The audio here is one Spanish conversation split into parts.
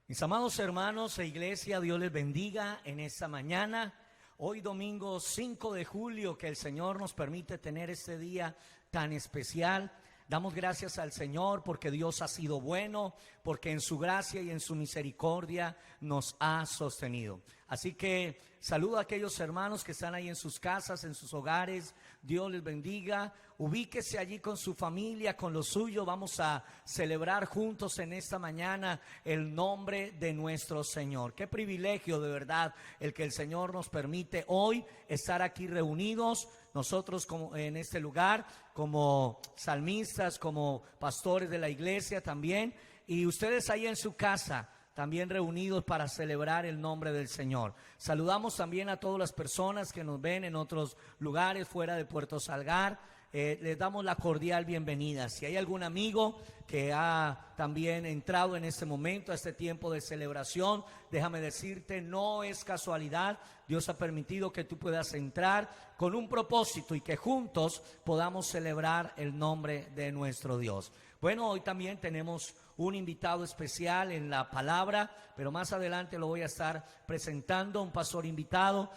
Mis amados hermanos e iglesia, Dios les bendiga en esta mañana. Hoy domingo 5 de julio, que el Señor nos permite tener este día tan especial. Damos gracias al Señor porque Dios ha sido bueno, porque en su gracia y en su misericordia nos ha sostenido. Así que saludo a aquellos hermanos que están ahí en sus casas, en sus hogares. Dios les bendiga. Ubíquese allí con su familia, con lo suyo. Vamos a celebrar juntos en esta mañana el nombre de nuestro Señor. Qué privilegio de verdad el que el Señor nos permite hoy estar aquí reunidos. Nosotros como en este lugar, como salmistas, como pastores de la iglesia también. Y ustedes ahí en su casa, también reunidos para celebrar el nombre del Señor. Saludamos también a todas las personas que nos ven en otros lugares fuera de Puerto Salgar. Les damos la cordial bienvenida. Si hay algún amigo que ha también entrado en este momento, a este tiempo de celebración, déjame decirte, no es casualidad. Dios ha permitido que tú puedas entrar con un propósito y que juntos podamos celebrar el nombre de nuestro Dios. Bueno, hoy también tenemos un invitado especial en la palabra, pero más adelante lo voy a estar presentando, un pastor invitado.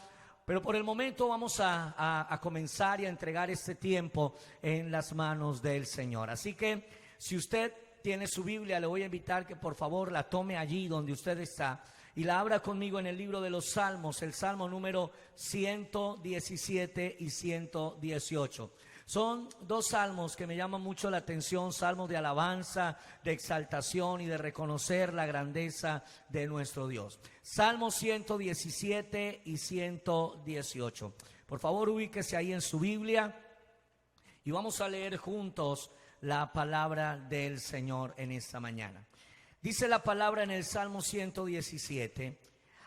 Pero por el momento vamos a comenzar y a entregar este tiempo en las manos del Señor. Así que si usted tiene su Biblia, le voy a invitar que por favor la tome allí donde usted está y la abra conmigo en el libro de los Salmos, el Salmo número 117 y 118. Son dos salmos que me llaman mucho la atención, salmos de alabanza, de exaltación y de reconocer la grandeza de nuestro Dios. Salmos 117 y 118. Por favor, ubíquese ahí en su Biblia y vamos a leer juntos la palabra del Señor en esta mañana. Dice la palabra en el Salmo 117: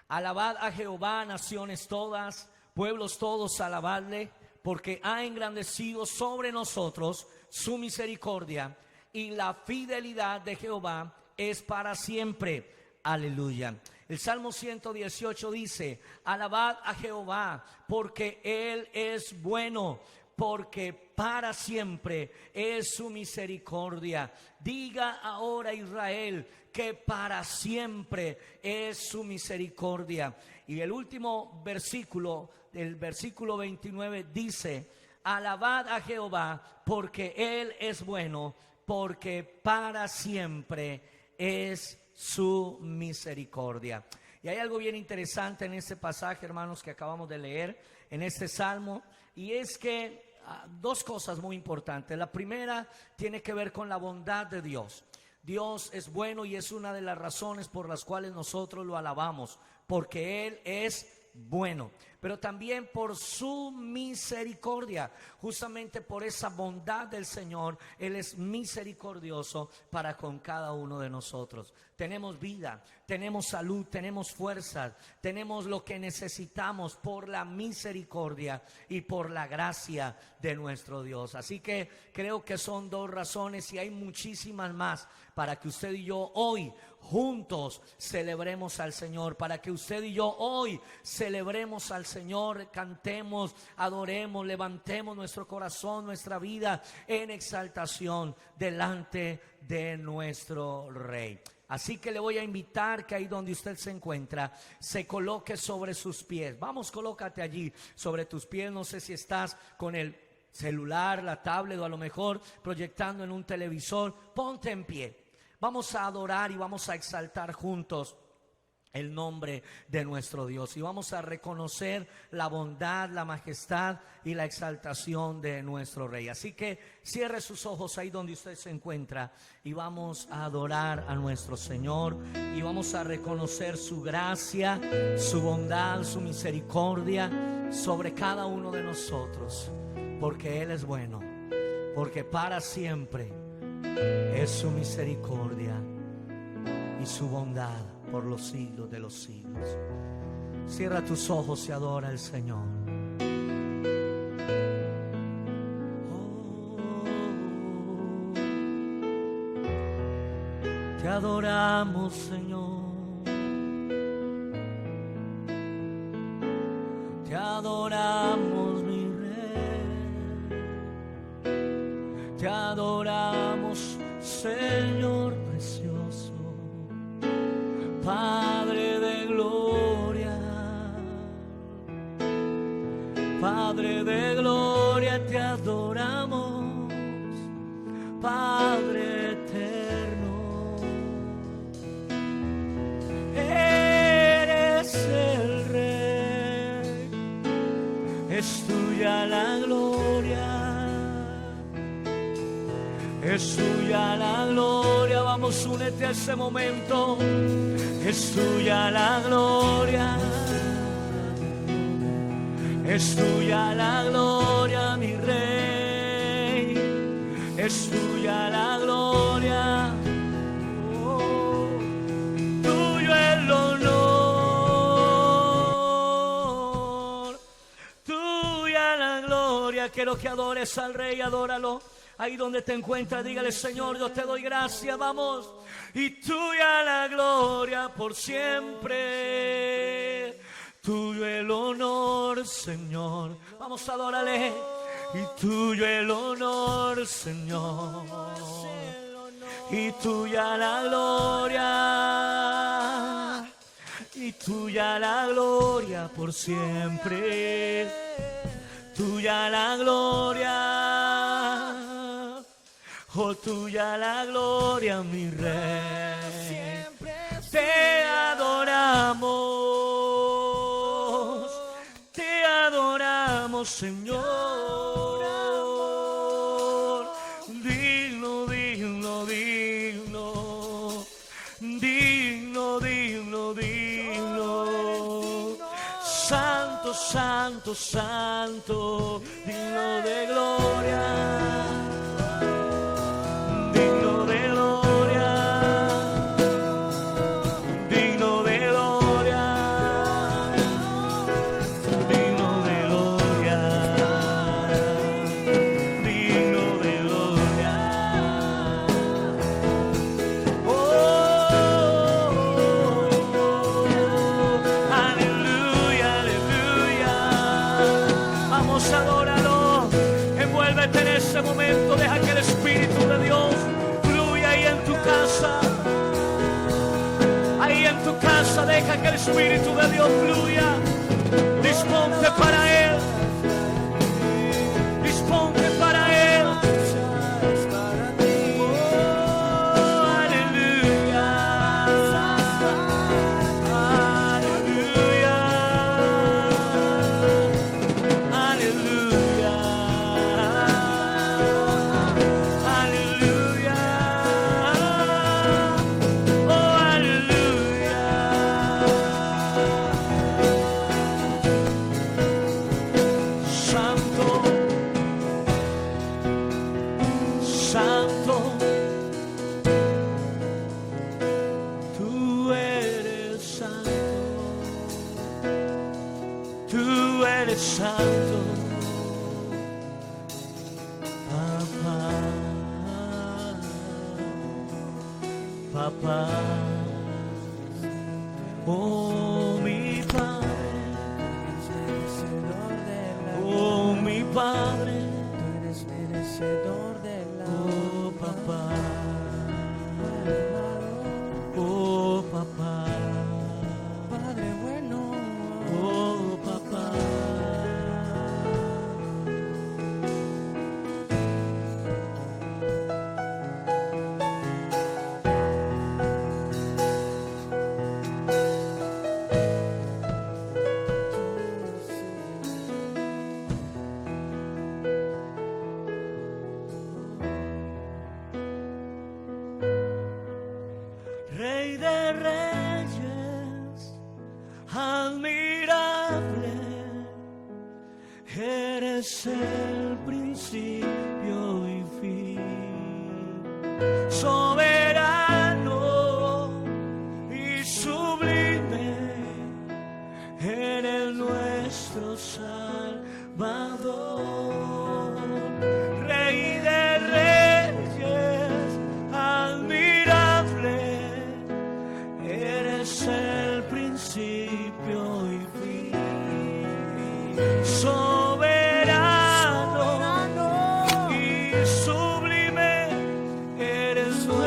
alabad a Jehová, naciones todas, pueblos todos, alabadle, porque ha engrandecido sobre nosotros su misericordia, y la fidelidad de Jehová es para siempre. Aleluya. El Salmo 118 dice: alabad a Jehová, porque Él es bueno, porque para siempre es su misericordia. Diga ahora Israel que para siempre es su misericordia. Y el último versículo, el versículo 29 dice: alabad a Jehová porque Él es bueno, porque para siempre es su misericordia. Y hay algo bien interesante en este pasaje, hermanos, que acabamos de leer, en este salmo, y es que dos cosas muy importantes. La primera tiene que ver con la bondad de Dios. Dios es bueno y es una de las razones por las cuales nosotros lo alabamos, porque Él es bueno, pero también por su misericordia. Justamente por esa bondad del Señor, Él es misericordioso para con cada uno de nosotros. Tenemos vida, tenemos salud, tenemos fuerzas, tenemos lo que necesitamos por la misericordia y por la gracia de nuestro Dios. Así que creo que son dos razones, y hay muchísimas más, para que usted y yo hoy juntos celebremos al Señor, para que usted y yo hoy celebremos al Señor, cantemos, adoremos, levantemos nuestro corazón, nuestra vida en exaltación delante de nuestro Rey. Así que le voy a invitar que ahí donde usted se encuentra, se coloque sobre sus pies. Vamos, colócate allí sobre tus pies. No sé si estás con el celular, la tablet o a lo mejor proyectando en un televisor. Ponte en pie. Vamos a adorar y vamos a exaltar juntos el nombre de nuestro Dios, y vamos a reconocer la bondad, la majestad y la exaltación de nuestro Rey. Así que cierre sus ojos ahí donde usted se encuentra y vamos a adorar a nuestro Señor, y vamos a reconocer su gracia, su bondad, su misericordia sobre cada uno de nosotros, porque Él es bueno, porque para siempre es su misericordia y su bondad por los siglos de los siglos. Cierra tus ojos y adora al Señor. Oh, te adoramos, Señor. Te adoramos, mi Rey. Te adoramos, Señor precioso. Padre de gloria, te adoramos, Padre eterno. Eres el Rey, es tuya la gloria, es tuya la gloria. Vamos, únete a ese momento. Es tuya la gloria, es tuya la gloria, mi Rey, es tuya la gloria, oh, tuyo el honor, tuya la gloria. Quiero que adores al Rey, adóralo. Ahí donde te encuentras, dígale: Señor, yo te doy gracias, vamos. Y tuya la gloria por siempre, tuyo el honor, Señor. Vamos a adorarle. Y tuyo el honor, Señor. Y tuya la gloria. Y tuya la gloria por siempre, tuya la gloria. Oh, tuya la gloria, mi Rey. Te adoramos, Señor. Digno, digno, digno, digno, digno, digno. Santo, santo, santo, digno de gloria. Momento, deja que el Espíritu de Dios fluya ahí en tu casa. Ahí en tu casa, deja que el Espíritu de Dios fluya. Disponte para Él. Disponte para Él. Oh, aleluya. Aleluya. Aleluya. Santo, papá, papá, oh mi Padre, oh mi Padre, tú eres merecedor de la oh papá, oh papá, Padre bueno, oh papá. Rey de reyes, admirable, eres el principio y fin, soberano y sublime, eres nuestro Salvador. Rey de reyes, admirable, eres el principio y fin, soberano y sublime, eres nuestro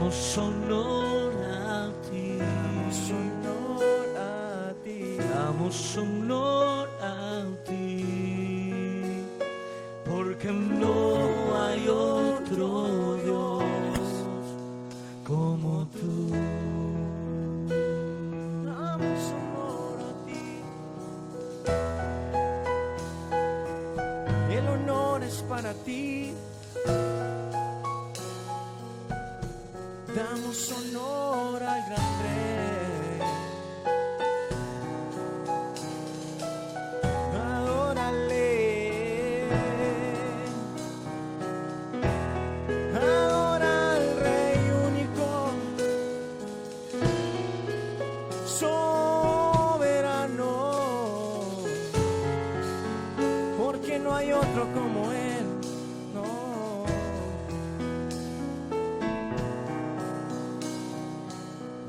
damos honor a ti, damos honor a ti, damos honor a ti, porque no hay otro Dios como tú. damos honor a ti. El honor es para ti. Damos honor al gran Rey. Adórale. Adora al Rey único, soberano, porque no hay otro como Él. No.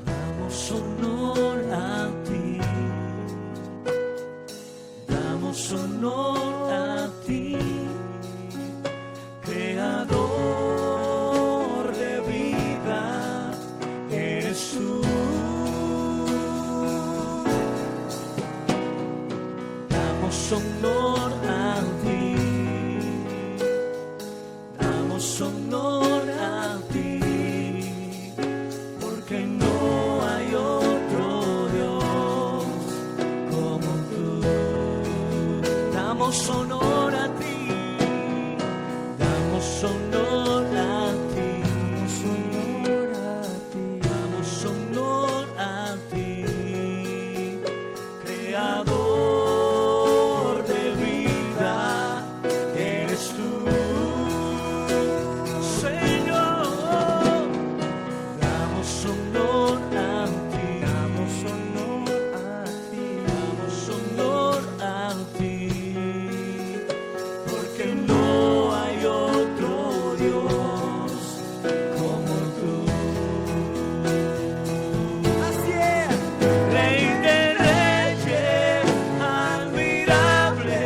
Damos honor a ti, damos honor a ti, creador de vida, eres tú. Damos honor a ti, damos honor a ti, porque no hay otro Dios como tú. Damos honor a ti, damos honor a ti, Damos honor a ti. damos honor a ti, creador de vida, eres tú, Señor. Damos honor a ti, Damos honor a ti. damos honor a ti, porque no hay otro Dios como tú. Así es. Rey de reyes, admirable,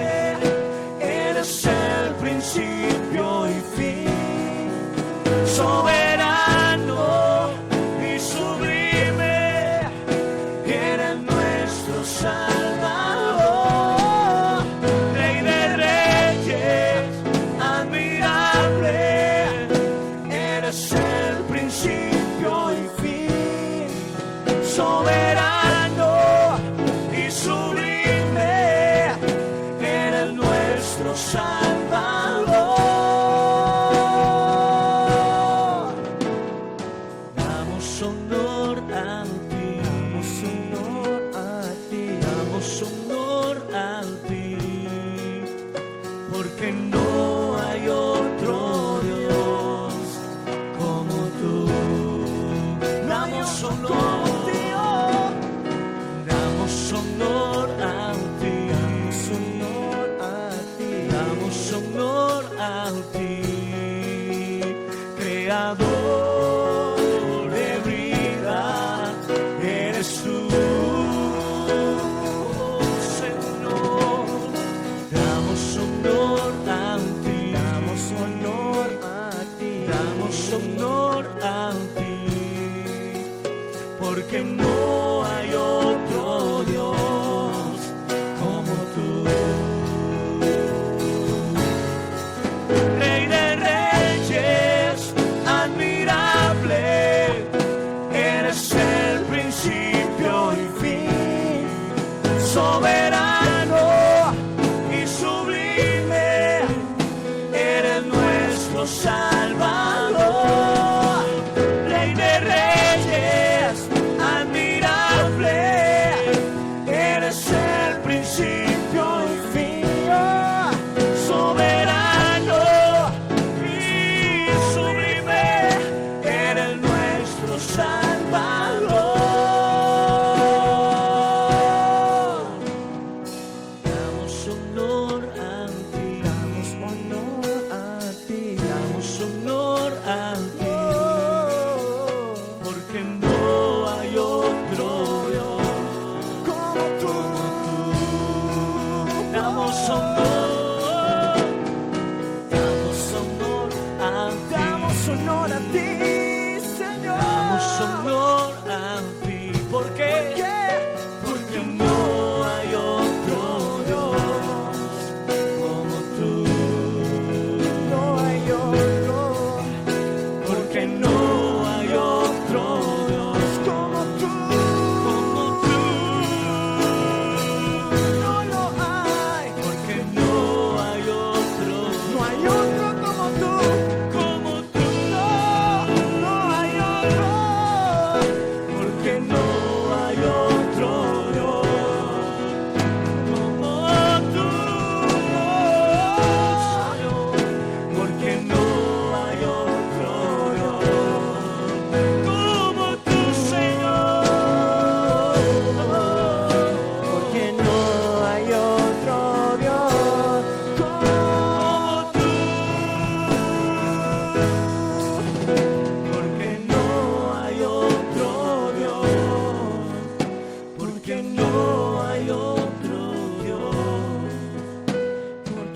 eres el principio y fin, soberano y sublime, eres nuestro Salvador. Rey de reyes, admirable, eres el principio y fin, soberano y sublime, eres nuestro Salvador. Damos honor a ti, Damos honor a ti. damos honor a ti, porque no hay otro Dios como tú. Damos honor a ti, damos honor a ti, Damos honor a ti. damos honor a ti, creador de vida, eres tú, Señor. Damos honor a ti, Damos honor a ti. damos honor a ti, porque no hay otro Dios como tú. Rey de reyes, admirable, eres el principio y fin, soberano y sublime, eres nuestro Salvador. Rey de reyes, admirable, eres el principio y fin, soberano y sublime, eres nuestro Salvador. Damos honor a ti, Damos honor a ti. damos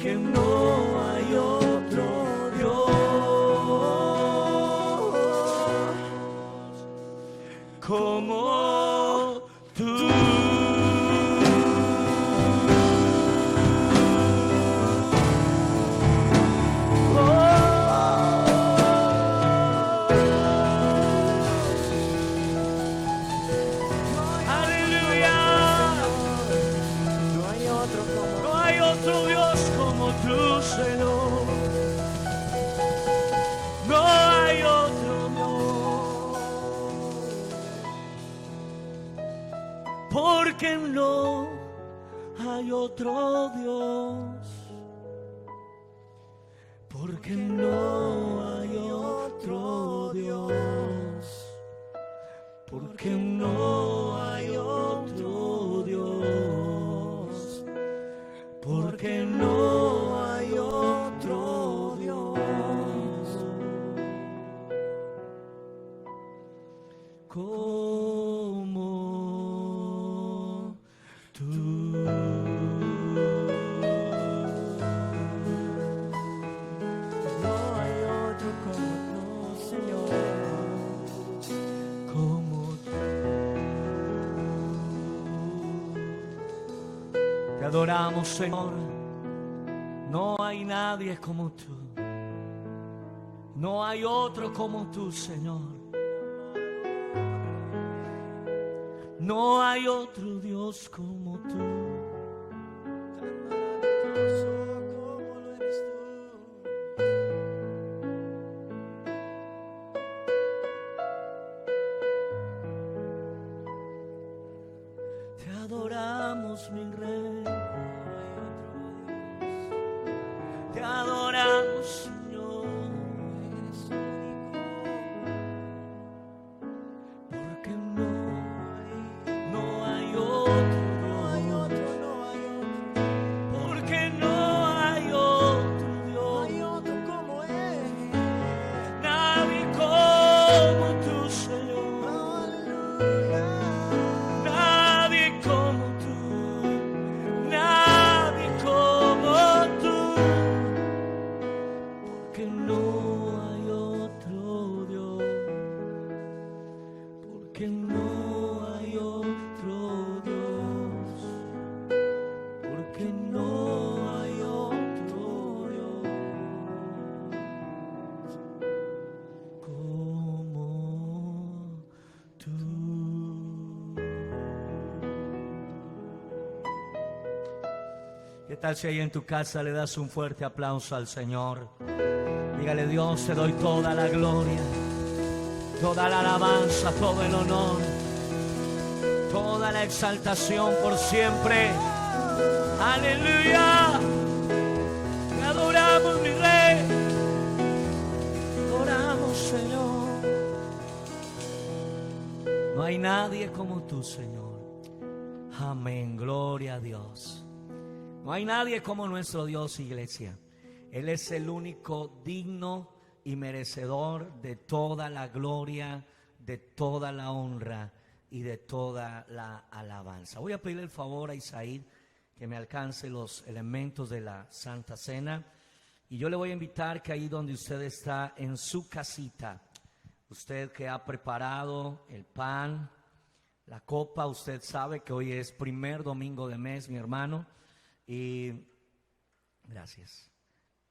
porque no hay otro Dios como tú. Señor, no hay otro Dios, porque no hay otro Dios, porque no hay otro Dios, porque no hay otro Dios, porque no hay otro Dios como tú. No hay otro como tú, Señor, como tú. Te adoramos, Señor. No hay nadie como tú. No hay otro como tú, Señor. No hay otro Dios como tú. Tan maravilloso como lo eres tú. Te adoramos, mi Rey. Te adoramos, Señor, eres único, porque no hay otro, porque no hay otro Dios, como Él, nadie como tú, Señor, nadie como tú, nadie como tú. Que no hay otro Dios, porque no hay otro Dios, porque no hay otro Dios como tú. ¿Qué tal si ahí en tu casa le das un fuerte aplauso al Señor? Dígale: Dios, te doy toda la gloria, toda la alabanza, todo el honor, toda la exaltación por siempre. Aleluya. Te adoramos, mi Rey. Te adoramos, Señor. No hay nadie como tú, Señor. Amén. Gloria a Dios. No hay nadie como nuestro Dios, iglesia. Él es el único digno y merecedor de toda la gloria, de toda la honra y de toda la alabanza. Voy a pedirle el favor a Isaí que me alcance los elementos de la Santa Cena, y yo le voy a invitar que ahí donde usted está en su casita, usted que ha preparado el pan, la copa, usted sabe que hoy es primer domingo de mes, mi hermano, y gracias.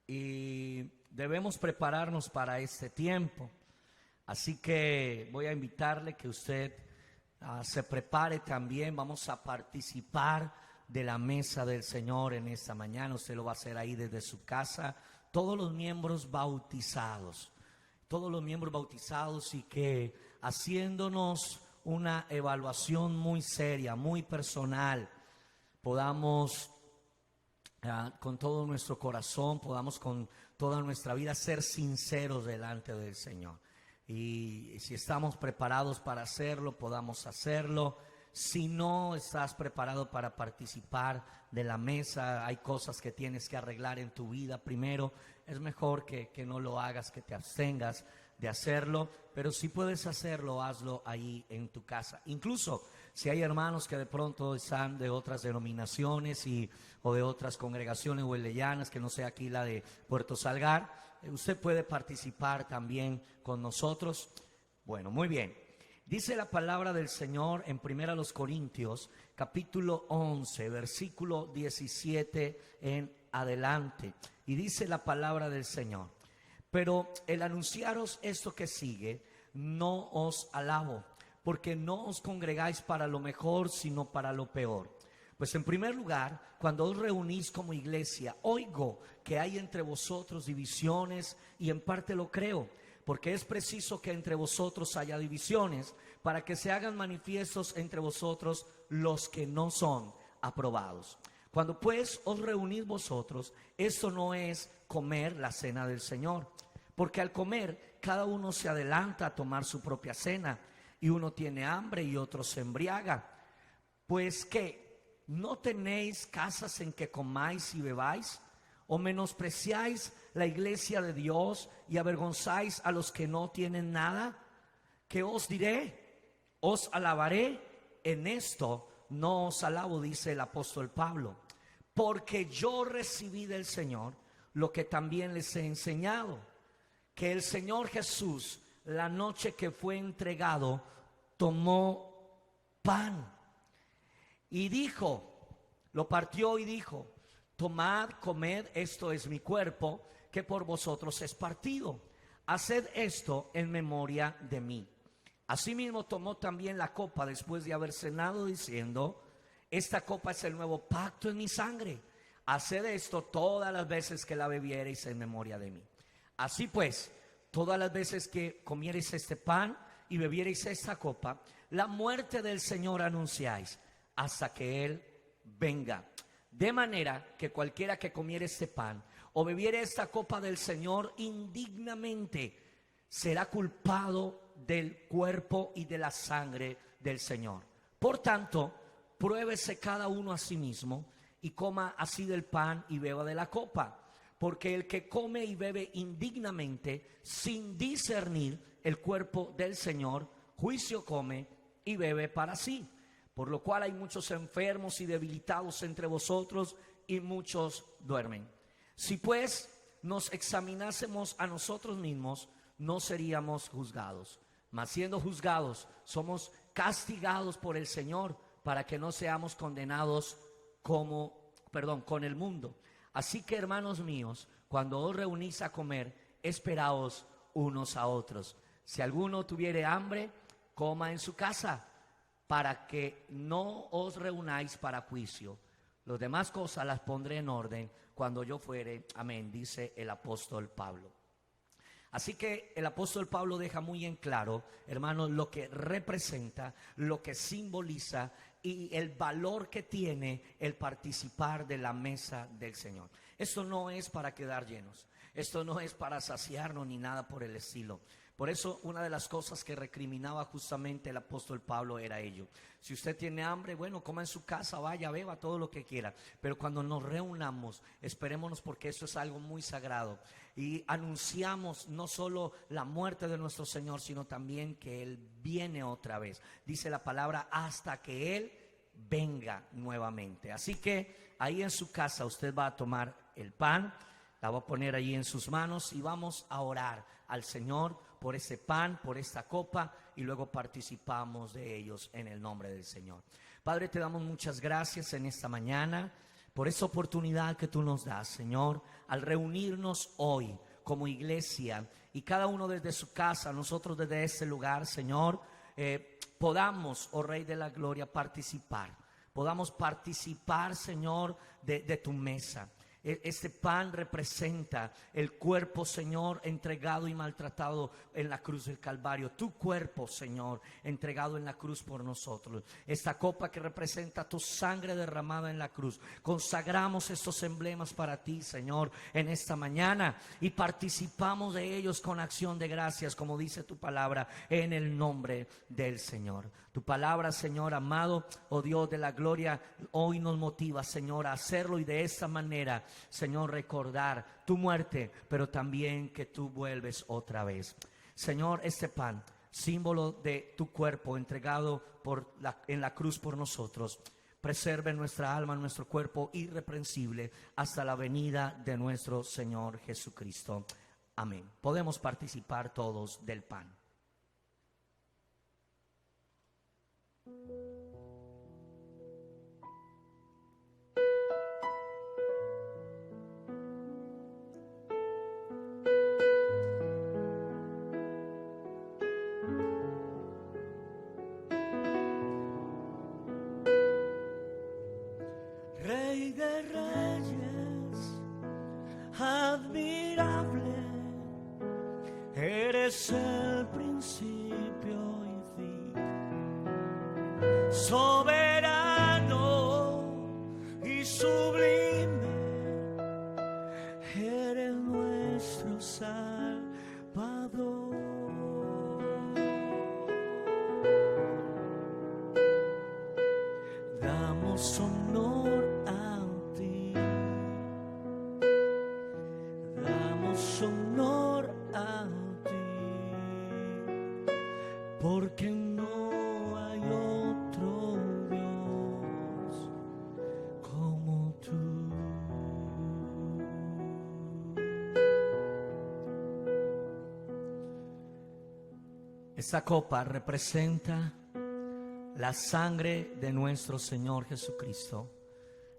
Y debemos prepararnos para este tiempo. Así que voy a invitarle que usted se prepare también. Vamos a participar de la mesa del Señor en esta mañana. Usted lo va a hacer ahí desde su casa. Todos los miembros bautizados, y que haciéndonos una evaluación muy seria, muy personal, podamos con todo nuestro corazón, podamos con toda nuestra vida ser sinceros delante del Señor. Y si estamos preparados para hacerlo, podamos hacerlo. Si no estás preparado para participar de la mesa, hay cosas que tienes que arreglar en tu vida primero, es mejor que no lo hagas, que te abstengas de hacerlo. Pero si puedes hacerlo, hazlo ahí en tu casa. Incluso Si hay hermanos que de pronto están de otras denominaciones o de otras congregaciones wesleyanas, que no sea aquí la de Puerto Salgar, usted puede participar también con nosotros. Bueno, muy bien. Dice la palabra del Señor en 1 Corintios, capítulo 11, versículo 17 en adelante. Y dice la palabra del Señor: pero el anunciaros esto que sigue, no os alabo, porque no os congregáis para lo mejor, sino para lo peor. Pues en primer lugar, cuando os reunís como iglesia, oigo que hay entre vosotros divisiones, y en parte lo creo, porque es preciso que entre vosotros haya divisiones, para que se hagan manifiestos entre vosotros los que no son aprobados. Cuando pues os reunís vosotros, esto no es comer la cena del Señor, porque al comer cada uno se adelanta a tomar su propia cena, y uno tiene hambre y otro se embriaga. Pues ¿qué? ¿No tenéis casas en que comáis y bebáis? ¿O menospreciáis la iglesia de Dios y avergonzáis a los que no tienen nada? ¿Qué os diré? ¿Os alabaré? En esto no os alabo, dice el apóstol Pablo, porque yo recibí del Señor lo que también les he enseñado, que el Señor Jesús, la noche que fue entregado, tomó pan y dijo, lo partió y dijo: tomad, comed, esto es mi cuerpo, que por vosotros es partido. Haced esto en memoria de mí. Asimismo tomó también la copa después de haber cenado, diciendo: esta copa es el nuevo pacto en mi sangre. Haced esto todas las veces que la bebiereis en memoria de mí. Así pues, todas las veces que comiereis este pan y bebiereis esta copa, la muerte del Señor anunciáis, hasta que Él venga. De manera que cualquiera que comiere este pan o bebiere esta copa del Señor indignamente, será culpado del cuerpo y de la sangre del Señor. Por tanto, pruébese cada uno a sí mismo y coma así del pan y beba de la copa. Porque el que come y bebe indignamente, sin discernir el cuerpo del Señor, juicio come y bebe para sí. Por lo cual hay muchos enfermos y debilitados entre vosotros, y muchos duermen. Si pues nos examinásemos a nosotros mismos, no seríamos juzgados. Mas siendo juzgados, somos castigados por el Señor, para que no seamos condenados con el mundo. Así que, hermanos míos, cuando os reunís a comer, esperaos unos a otros. Si alguno tuviere hambre, coma en su casa, para que no os reunáis para juicio. Las demás cosas las pondré en orden cuando yo fuere. Amén, dice el apóstol Pablo. Así que el apóstol Pablo deja muy en claro, hermanos, lo que representa, lo que simboliza y el valor que tiene el participar de la mesa del Señor. Esto no es para quedar llenos, esto no es para saciarnos ni nada por el estilo. Por eso una de las cosas que recriminaba justamente el apóstol Pablo era ello. Si usted tiene hambre, bueno, coma en su casa, vaya, beba todo lo que quiera. Pero cuando nos reunamos, esperémonos, porque eso es algo muy sagrado. Y anunciamos no solo la muerte de nuestro Señor, sino también que Él viene otra vez. Dice la palabra, hasta que Él venga nuevamente. Así que ahí en su casa usted va a tomar el pan, la va a poner ahí en sus manos y vamos a orar al Señor por ese pan, por esta copa, y luego participamos de ellos en el nombre del Señor. Padre, te damos muchas gracias en esta mañana por esta oportunidad que tú nos das, Señor, al reunirnos hoy como iglesia, y cada uno desde su casa, nosotros desde este lugar, Señor, podamos, oh Rey de la Gloria, podamos participar, Señor, de tu mesa. Este pan representa el cuerpo, Señor, entregado y maltratado en la cruz del Calvario. Tu cuerpo, Señor, entregado en la cruz por nosotros. Esta copa que representa tu sangre derramada en la cruz. Consagramos estos emblemas para ti, Señor, en esta mañana, y participamos de ellos con acción de gracias, como dice tu palabra, en el nombre del Señor. Tu palabra, Señor amado, oh Dios de la gloria, hoy nos motiva, Señor, a hacerlo, y de esta manera, Señor, recordar tu muerte, pero también que tú vuelves otra vez. Señor, este pan símbolo de tu cuerpo entregado en la cruz por nosotros, preserve nuestra alma, nuestro cuerpo irreprensible hasta la venida de nuestro Señor Jesucristo. Amén. Podemos participar todos del pan. Rey de reyes, admirable, eres el principio y fin, soberano y sublime, eres nuestro Salvador. Damos honor a ti, damos honor a ti, porque no hay otro Dios como tú. Esta copa representa la sangre de nuestro Señor Jesucristo,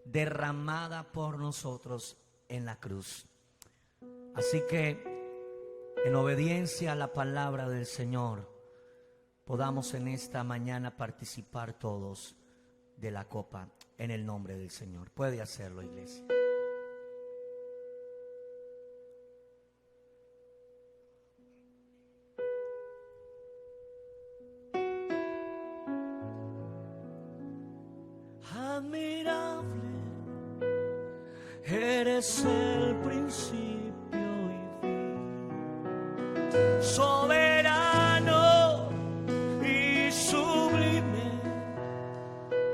derramada por nosotros en la cruz. Así que, en obediencia a la palabra del Señor, podamos en esta mañana participar todos de la copa en el nombre del Señor. Puede hacerlo, iglesia. Admirable, eres el principio y fin, soberano y sublime,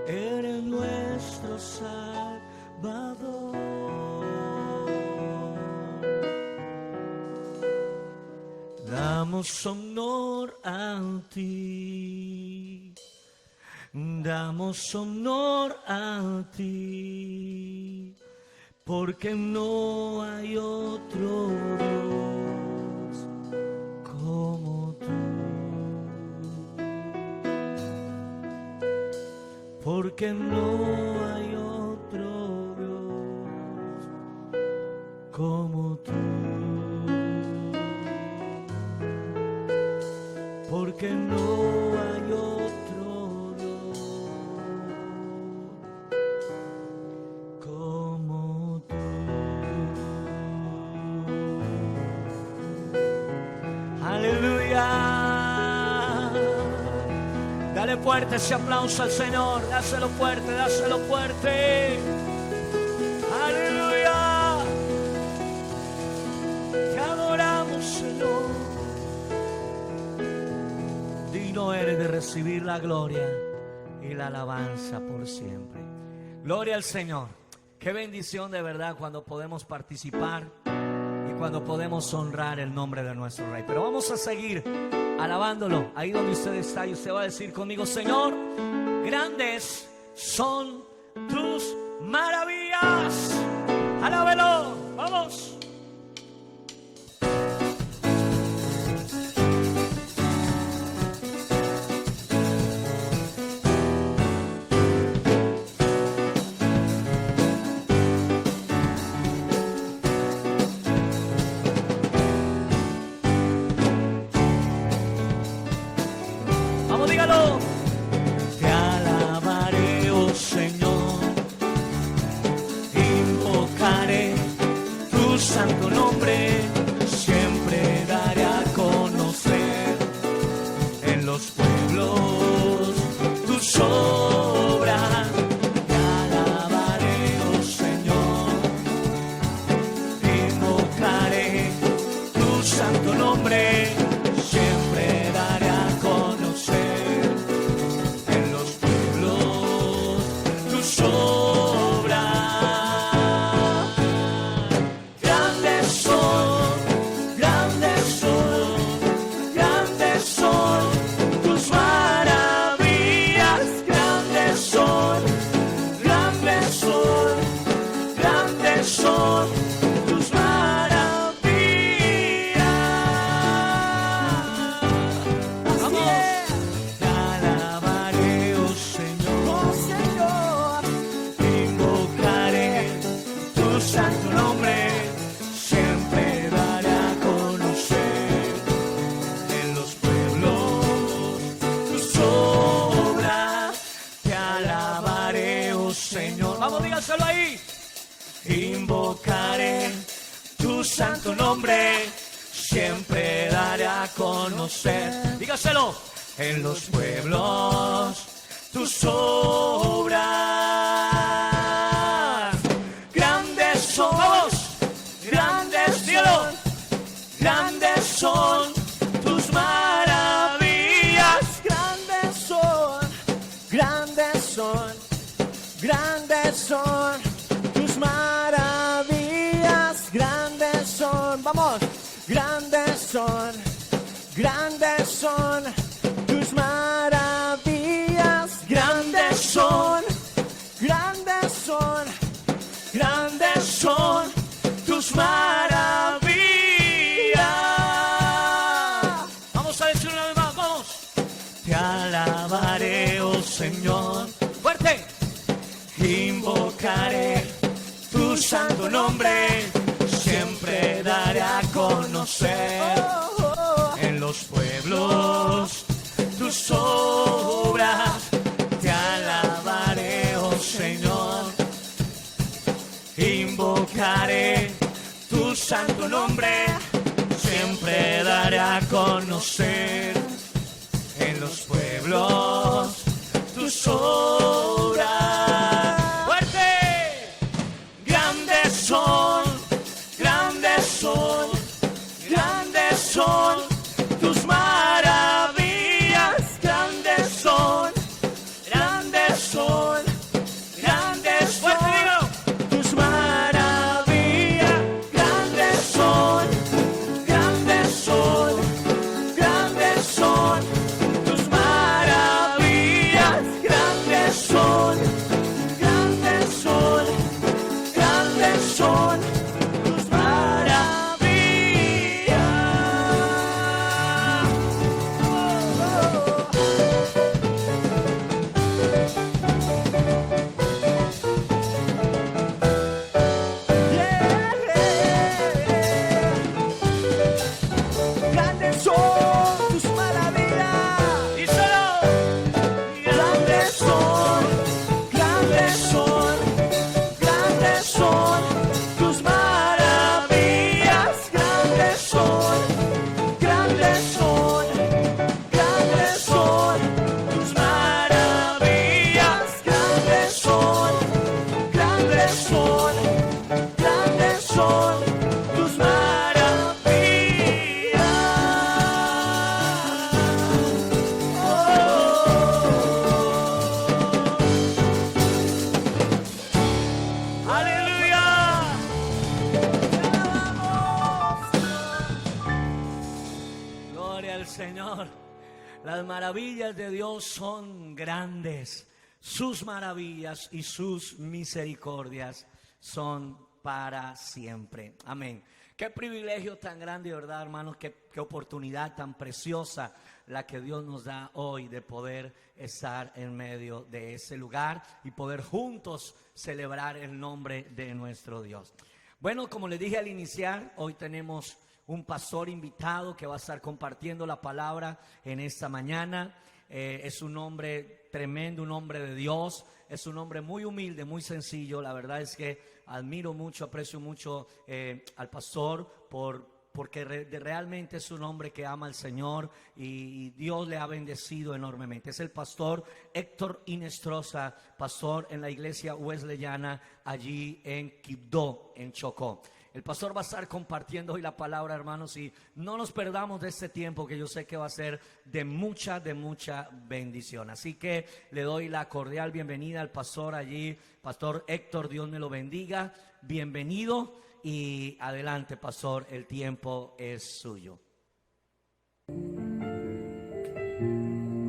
eres nuestro Salvador. Damos honor a ti, damos honor a ti, porque no hay otro Dios como tú. Porque no hay otro Dios como tú. Porque no hay otro Dios como tú. Aleluya. Dale fuerte ese aplauso al Señor. Dáselo fuerte, dáselo fuerte. Aleluya. Te adoramos, Señor. Digno eres de recibir la gloria y la alabanza por siempre. Gloria al Señor. Qué bendición de verdad cuando podemos participar y cuando podemos honrar el nombre de nuestro Rey. Pero vamos a seguir alabándolo ahí donde usted está, y usted va a decir conmigo: Señor, grandes son tus maravillas. Alábelo, vamos. Dígalo. Te alabaré, oh Señor, invocaré tu santo nombre, siempre daré a conocer en los pueblos tus obras. Te alabaré, oh Señor, invocaré tu santo nombre, siempre daré a conocer obras. Grandes son tu santo nombre siempre daré a conocer. Dígaselo. En los pueblos tus obras. Grandes son, vamos, grandes cielos, grandes son tus maravillas. Grandes son, grandes son, grandes son tus maravillas. Grandes son, vamos, grandes son, grandes son tus maravillas. Grandes son, grandes son, Grandes son tus maravillas. Vamos a decir una vez más, vamos. Te alabaré, oh Señor. Fuerte. Invocaré tu santo nombre. Siempre daré a conocer en los pueblos tus obras. Te alabaré, oh Señor. Invocaré tu santo nombre, siempre daré a conocer en los pueblos tus obras. ¡Fuerte! Grandes son, grandes son, grandes son tus maravillas. Grandes son, grandes son, grandes son. Tus maravillas, grandes son, grandes son, grandes son. Tus maravillas, grandes son, grandes son, grandes son. Tus maravillas. grandes son tus maravillas. Y solo Grandes son, grandes son, grandes son tus maravillas. Grandes son, grandes son, grandes son tus maravillas. Grandes son, grandes son, grandes son tus maravillas. aleluya. Gloria al Señor. Las maravillas de Dios son grandes. Sus maravillas y sus misericordias son para siempre. Amén. Qué privilegio tan grande, ¿verdad, hermanos? Qué oportunidad tan preciosa la que Dios nos da hoy de poder estar en medio de ese lugar y poder juntos celebrar el nombre de nuestro Dios. Bueno, como les dije al iniciar, hoy tenemos un pastor invitado que va a estar compartiendo la palabra en esta mañana. Es un hombre tremendo, un hombre de Dios. Es un hombre muy humilde, muy sencillo. La verdad es que admiro mucho, aprecio mucho al pastor porque realmente es un hombre que ama al Señor y Dios le ha bendecido enormemente. Es el pastor Héctor Inestrosa, pastor en la iglesia wesleyana allí en Quibdó, en Chocó. El pastor va a estar compartiendo hoy la palabra, hermanos, y no nos perdamos de este tiempo que yo sé que va a ser de mucha bendición. Así que le doy la cordial bienvenida al pastor allí, pastor Héctor, Dios me lo bendiga, bienvenido y adelante, pastor, el tiempo es suyo.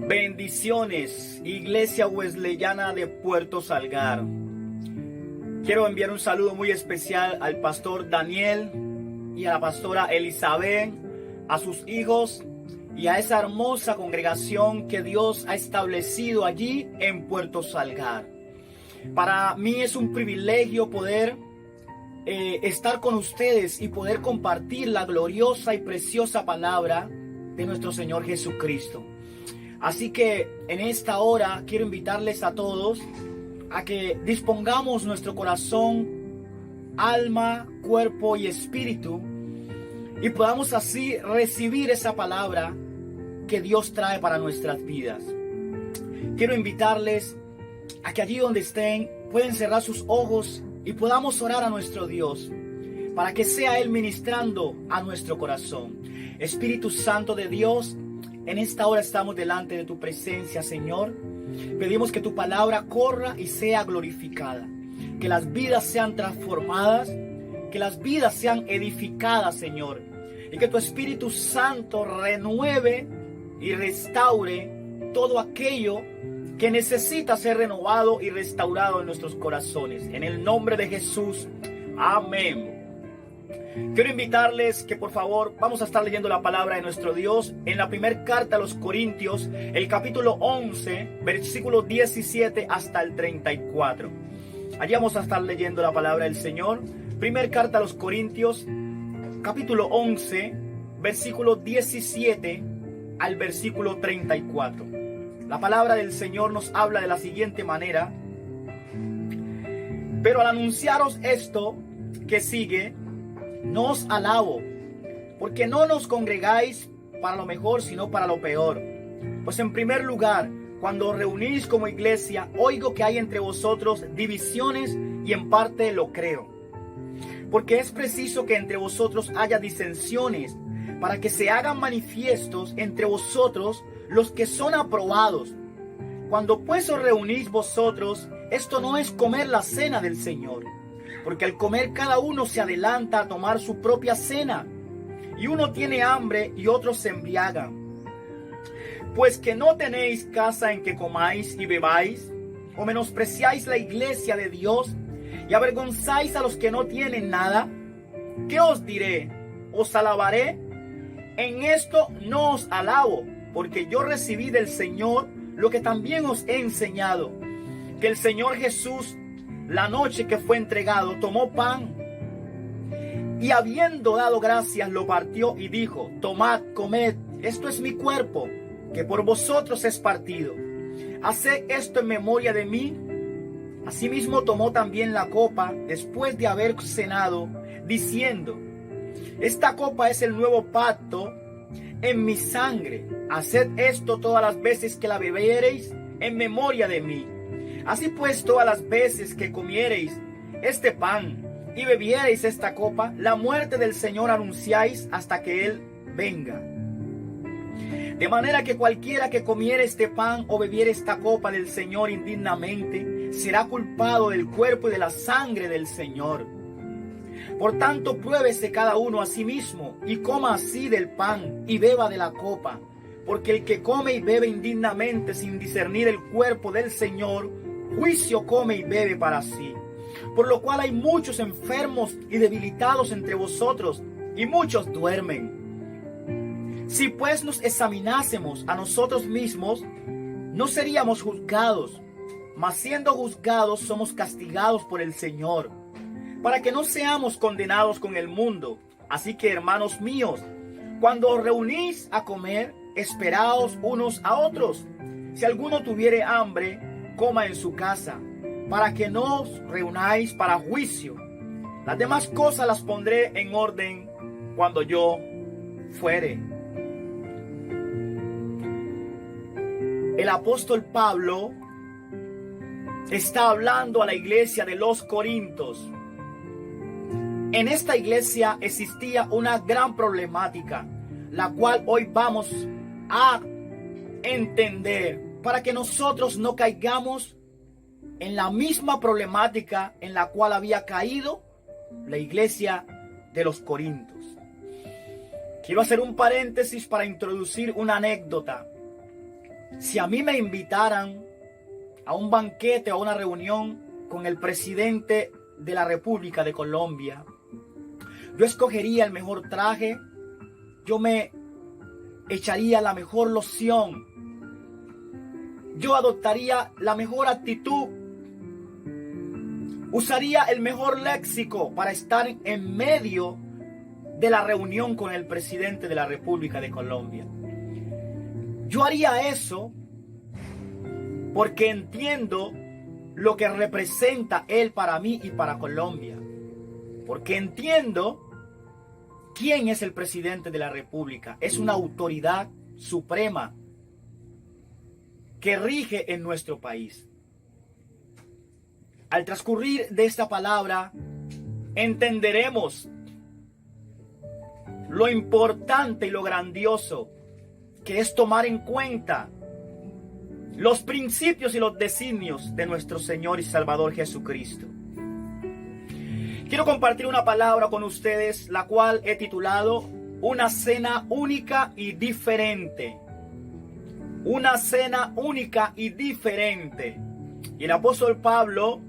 Bendiciones, Iglesia Wesleyana de Puerto Salgar. Quiero enviar un saludo muy especial al pastor Daniel y a la pastora Elizabeth, a sus hijos y a esa hermosa congregación que Dios ha establecido allí en Puerto Salgar. Para mí es un privilegio poder estar con ustedes y poder compartir la gloriosa y preciosa palabra de nuestro Señor Jesucristo. Así que en esta hora quiero invitarles a todos a que dispongamos nuestro corazón alma, cuerpo y espíritu, y podamos así recibir esa palabra que Dios trae para nuestras vidas. Quiero invitarles a que allí donde estén pueden cerrar sus ojos y podamos orar a nuestro Dios para que sea Él ministrando a nuestro corazón. Espíritu Santo de Dios, en esta hora estamos delante de tu presencia, Señor. Pedimos que tu palabra corra y sea glorificada, que las vidas sean transformadas, que las vidas sean edificadas, Señor, y que tu Espíritu Santo renueve y restaure todo aquello que necesita ser renovado y restaurado en nuestros corazones. En el nombre de Jesús, amén. Quiero invitarles que por favor vamos a estar leyendo la palabra de nuestro Dios en la primera carta a los Corintios, el capítulo 11, versículo 17 hasta el 34. Allí vamos a estar leyendo la palabra del Señor. Primera carta a los Corintios, capítulo 11, versículo 17 al versículo 34. La palabra del Señor nos habla de la siguiente manera: pero al anunciaros esto que sigue, no os alabo, porque no nos congregáis para lo mejor, sino para lo peor. Pues en primer lugar, cuando os reunís como iglesia, oigo que hay entre vosotros divisiones, y en parte lo creo. Porque es preciso que entre vosotros haya disensiones, para que se hagan manifiestos entre vosotros los que son aprobados. Cuando pues os reunís vosotros, esto no es comer la cena del Señor, porque al comer cada uno se adelanta a tomar su propia cena, y uno tiene hambre y otros se embriagan. Pues que no tenéis casa en que comáis y bebáis, o menospreciáis la iglesia de Dios, y avergonzáis a los que no tienen nada. ¿Qué os diré? ¿Os alabaré? En esto no os alabo, porque yo recibí del Señor lo que también os he enseñado, que el Señor Jesús, la noche que fue entregado, tomó pan, y habiendo dado gracias, lo partió y dijo: tomad, comed, esto es mi cuerpo, que por vosotros es partido. Haced esto en memoria de mí. Asimismo tomó también la copa después de haber cenado, diciendo: esta copa es el nuevo pacto en mi sangre. Haced esto todas las veces que la bebiereis en memoria de mí. Así pues, todas las veces que comiereis este pan y bebiereis esta copa, la muerte del Señor anunciáis hasta que Él venga. De manera que cualquiera que comiere este pan o bebiere esta copa del Señor indignamente, será culpado del cuerpo y de la sangre del Señor. Por tanto, pruébese cada uno a sí mismo, y coma así del pan y beba de la copa. Porque el que come y bebe indignamente sin discernir el cuerpo del Señor, juicio come y bebe para sí. Por lo cual hay muchos enfermos y debilitados entre vosotros, y muchos duermen. Si pues nos examinásemos a nosotros mismos, no seríamos juzgados, mas siendo juzgados somos castigados por el Señor, para que no seamos condenados con el mundo. Así que, hermanos míos, cuando os reunís a comer, esperaos unos a otros. Si alguno tuviere hambre, coma en su casa, para que no os reunáis para juicio. Las demás cosas las pondré en orden cuando yo fuere. El apóstol Pablo está hablando a la iglesia de los Corintios. En esta iglesia existía una gran problemática, la cual hoy vamos a entender para que nosotros no caigamos en la misma problemática en la cual había caído la iglesia de los Corintios. Quiero hacer un paréntesis para introducir una anécdota. Si a mí me invitaran a un banquete o a una reunión con el presidente de la República de Colombia, yo escogería el mejor traje, yo me echaría la mejor loción, yo adoptaría la mejor actitud, usaría el mejor léxico para estar en medio de la reunión con el presidente de la República de Colombia. Yo haría eso porque entiendo lo que representa él para mí y para Colombia. porque entiendo quién es el presidente de la República. Es una autoridad suprema que rige en nuestro país. Al transcurrir de esta palabra, entenderemos lo importante y lo grandioso que es tomar en cuenta los principios y los designios de nuestro Señor y Salvador Jesucristo. Quiero compartir una palabra con ustedes, la cual he titulado Una cena única y diferente. Una cena única y diferente. Y el apóstol Pablo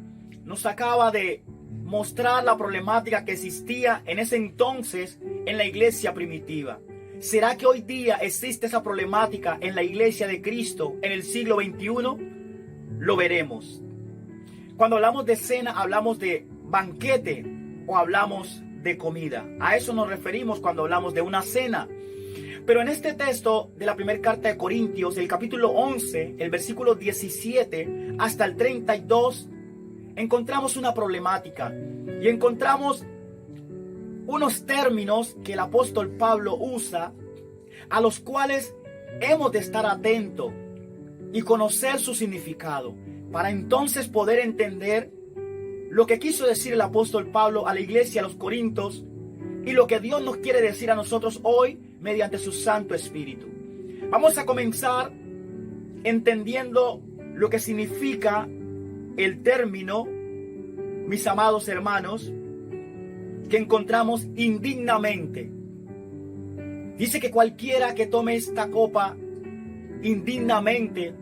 nos acaba de mostrar la problemática que existía en ese entonces en la iglesia primitiva. ¿Será que hoy día existe esa problemática en la iglesia de Cristo en el siglo XXI? Lo veremos. Cuando hablamos de cena, hablamos de banquete o hablamos de comida. A eso nos referimos cuando hablamos de una cena. Pero en este texto de la primera carta de Corintios, el capítulo 11, el versículo 17 hasta el 32, encontramos una problemática y encontramos unos términos que el apóstol Pablo usa, a los cuales hemos de estar atentos y conocer su significado, para entonces poder entender lo que quiso decir el apóstol Pablo a la iglesia, a los Corintios, y lo que Dios nos quiere decir a nosotros hoy mediante su Santo Espíritu. Vamos a comenzar entendiendo lo que significa el término, mis amados hermanos, que encontramos indignamente. Dice que cualquiera que tome esta copa indignamente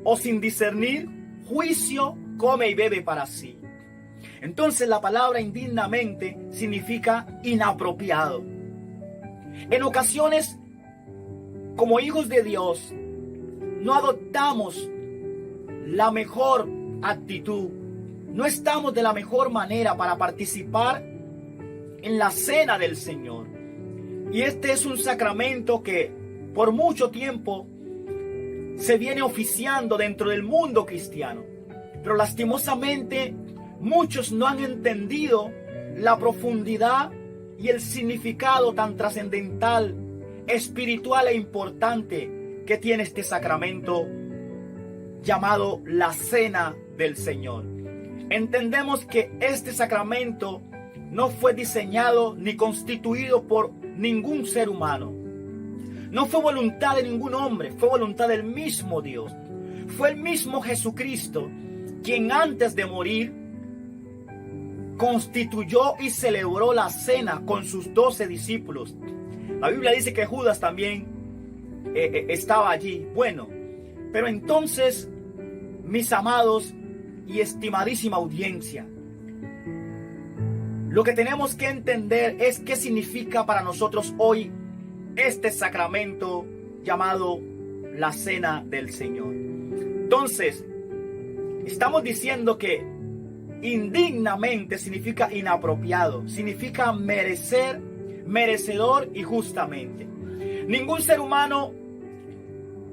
o sin discernir juicio, come y bebe para sí. Entonces la palabra indignamente significa inapropiado. En ocasiones, como hijos de Dios, no adoptamos la mejor actitud, no estamos de la mejor manera para participar en la cena del Señor. Y este es un sacramento que por mucho tiempo se viene oficiando dentro del mundo cristiano. Pero lastimosamente muchos no han entendido la profundidad y el significado tan trascendental, espiritual e importante que tiene este sacramento llamado la Cena del Señor. Entendemos que este sacramento no fue diseñado ni constituido por ningún ser humano. No fue voluntad de ningún hombre, fue voluntad del mismo Dios. Fue el mismo Jesucristo quien antes de morir constituyó y celebró la cena con sus 12 discípulos. La Biblia dice que Judas también estaba allí. Bueno, pero entonces, mis amados y estimadísima audiencia, lo que tenemos que entender es qué significa para nosotros hoy este sacramento llamado la Cena del Señor. Entonces, estamos diciendo que indignamente significa inapropiado, significa merecer, merecedor y justamente. Ningún ser humano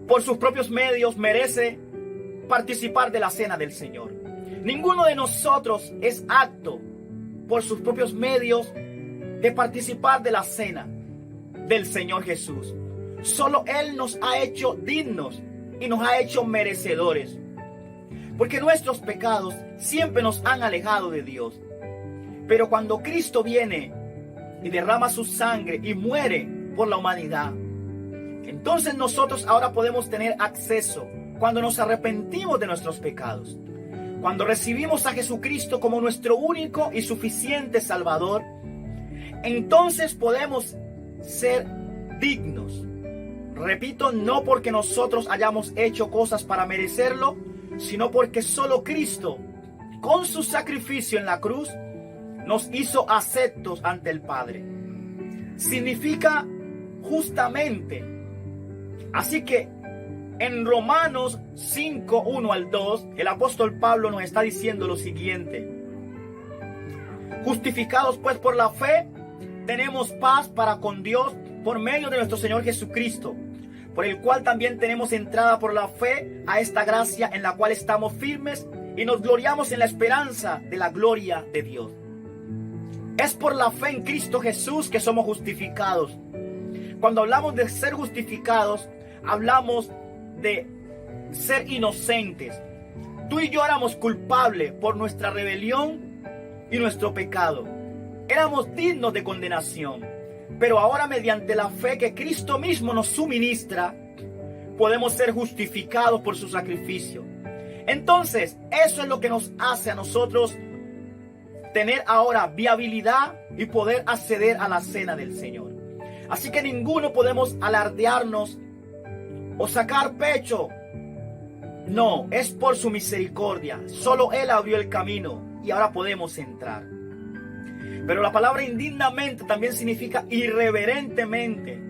por sus propios medios merece participar de la Cena del Señor. Ninguno de nosotros es apto por sus propios medios de participar de la cena del Señor Jesús. Solo Él nos ha hecho dignos y nos ha hecho merecedores, porque nuestros pecados siempre nos han alejado de Dios. Pero cuando Cristo viene y derrama su sangre y muere por la humanidad, entonces nosotros ahora podemos tener acceso. Cuando nos arrepentimos de nuestros pecados, cuando recibimos a Jesucristo como nuestro único y suficiente Salvador, entonces podemos ser dignos. Repito, no porque nosotros hayamos hecho cosas para merecerlo, sino porque solo Cristo, con su sacrificio en la cruz, nos hizo aceptos ante el Padre. Significa justamente. Así que en Romanos 5, 1 al 2, el apóstol Pablo nos está diciendo lo siguiente: justificados pues por la fe, tenemos paz para con Dios por medio de nuestro Señor Jesucristo, por el cual también tenemos entrada por la fe a esta gracia en la cual estamos firmes y nos gloriamos en la esperanza de la gloria de Dios. Es por la fe en Cristo Jesús que somos justificados. Cuando hablamos de ser justificados, hablamos de ser inocentes. Tú y yo éramos culpables por nuestra rebelión y nuestro pecado. Éramos dignos de condenación. Pero ahora, mediante la fe que Cristo mismo nos suministra, podemos ser justificados por su sacrificio. Entonces, eso es lo que nos hace a nosotros tener ahora viabilidad y poder acceder a la cena del Señor. Así que ninguno podemos alardearnos o sacar pecho. No, es por su misericordia. Solo Él abrió el camino y ahora podemos entrar. Pero la palabra indignamente también significa irreverentemente.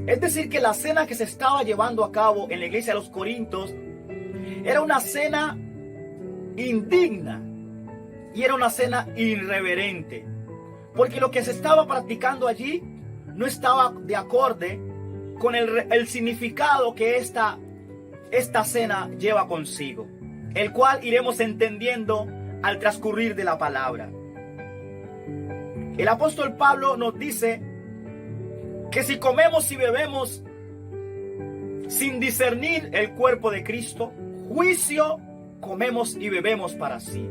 Es decir, que la cena que se estaba llevando a cabo en la iglesia de los Corintios era una cena indigna y era una cena irreverente. Porque lo que se estaba practicando allí no estaba de acorde con el significado que esta cena lleva consigo, el cual iremos entendiendo al transcurrir de la palabra. El apóstol Pablo nos dice que si comemos y bebemos sin discernir el cuerpo de Cristo, juicio comemos y bebemos para sí.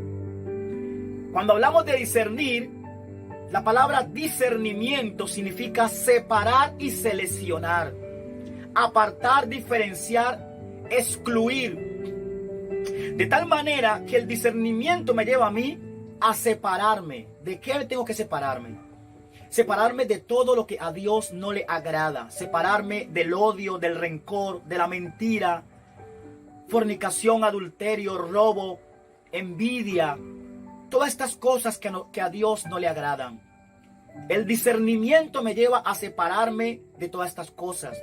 Cuando hablamos de discernir, la palabra discernimiento significa separar y seleccionar, apartar, diferenciar, excluir. De tal manera que el discernimiento me lleva a mí a separarme. ¿De qué tengo que separarme? Separarme de todo lo que a Dios no le agrada. Separarme del odio, del rencor, de la mentira, fornicación, adulterio, robo, envidia. Todas estas cosas que a Dios no le agradan. El discernimiento me lleva a separarme de todas estas cosas.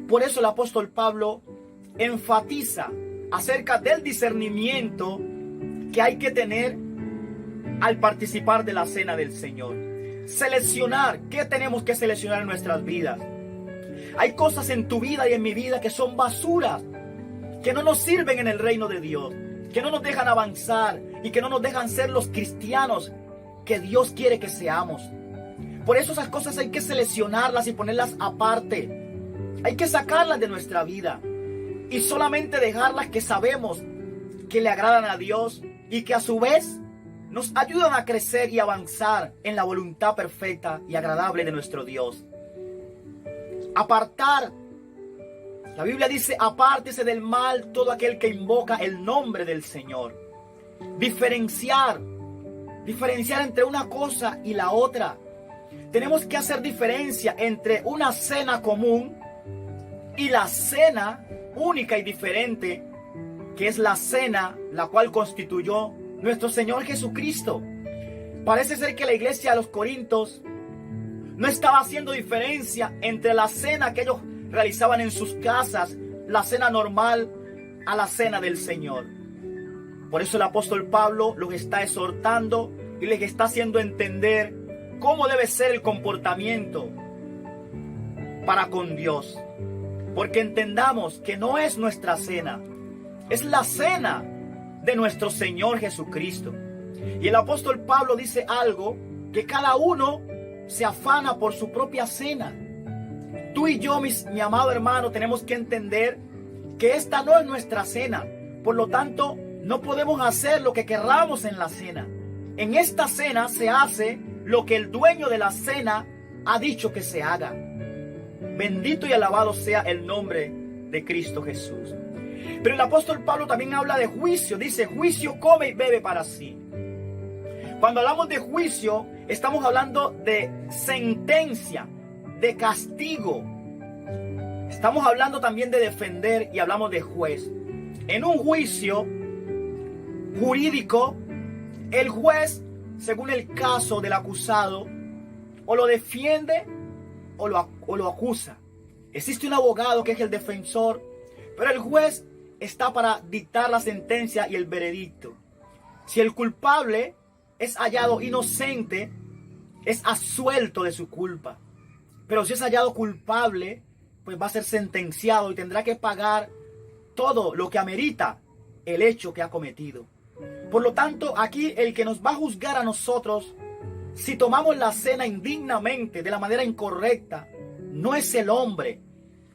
Por eso el apóstol Pablo enfatiza acerca del discernimiento que hay que tener al participar de la cena del Señor. Seleccionar, ¿qué tenemos que seleccionar en nuestras vidas? Hay cosas en tu vida y en mi vida que son basuras, que no nos sirven en el reino de Dios, que no nos dejan avanzar y que no nos dejan ser los cristianos que Dios quiere que seamos. Por eso esas cosas hay que seleccionarlas y ponerlas aparte. Hay que sacarlas de nuestra vida y solamente dejarlas que sabemos que le agradan a Dios y que a su vez nos ayudan a crecer y avanzar en la voluntad perfecta y agradable de nuestro Dios. Apartar. La Biblia dice: apártese del mal todo aquel que invoca el nombre del Señor. Diferenciar entre una cosa y la otra. Tenemos que hacer diferencia entre una cena común y la cena única y diferente, que es la cena la cual constituyó nuestro Señor Jesucristo. Parece ser que la iglesia de los Corintios no estaba haciendo diferencia entre la cena que ellos realizaban en sus casas, la cena normal, a la cena del Señor. Por eso el apóstol Pablo los está exhortando y les está haciendo entender cómo debe ser el comportamiento para con Dios. Porque entendamos que no es nuestra cena, es la cena de nuestro Señor Jesucristo. Y el apóstol Pablo dice algo, que cada uno se afana por su propia cena. Tú y yo, mi amado hermano, tenemos que entender que esta no es nuestra cena. Por lo tanto, no podemos hacer lo que querramos en la cena. En esta cena se hace lo que el dueño de la cena ha dicho que se haga. Bendito y alabado sea el nombre de Cristo Jesús. Pero el apóstol Pablo también habla de juicio. Dice: juicio come y bebe para sí. Cuando hablamos de juicio, estamos hablando de sentencia, de castigo. Estamos hablando también de defender y hablamos de juez. En un juicio jurídico, el juez, según el caso del acusado, o lo defiende o lo acusa. Existe un abogado que es el defensor, pero el juez está para dictar la sentencia y el veredicto. Si el culpable es hallado inocente, es absuelto de su culpa. Pero si es hallado culpable, pues va a ser sentenciado y tendrá que pagar todo lo que amerita el hecho que ha cometido. Por lo tanto, aquí el que nos va a juzgar a nosotros si tomamos la cena indignamente, de la manera incorrecta, no es el hombre,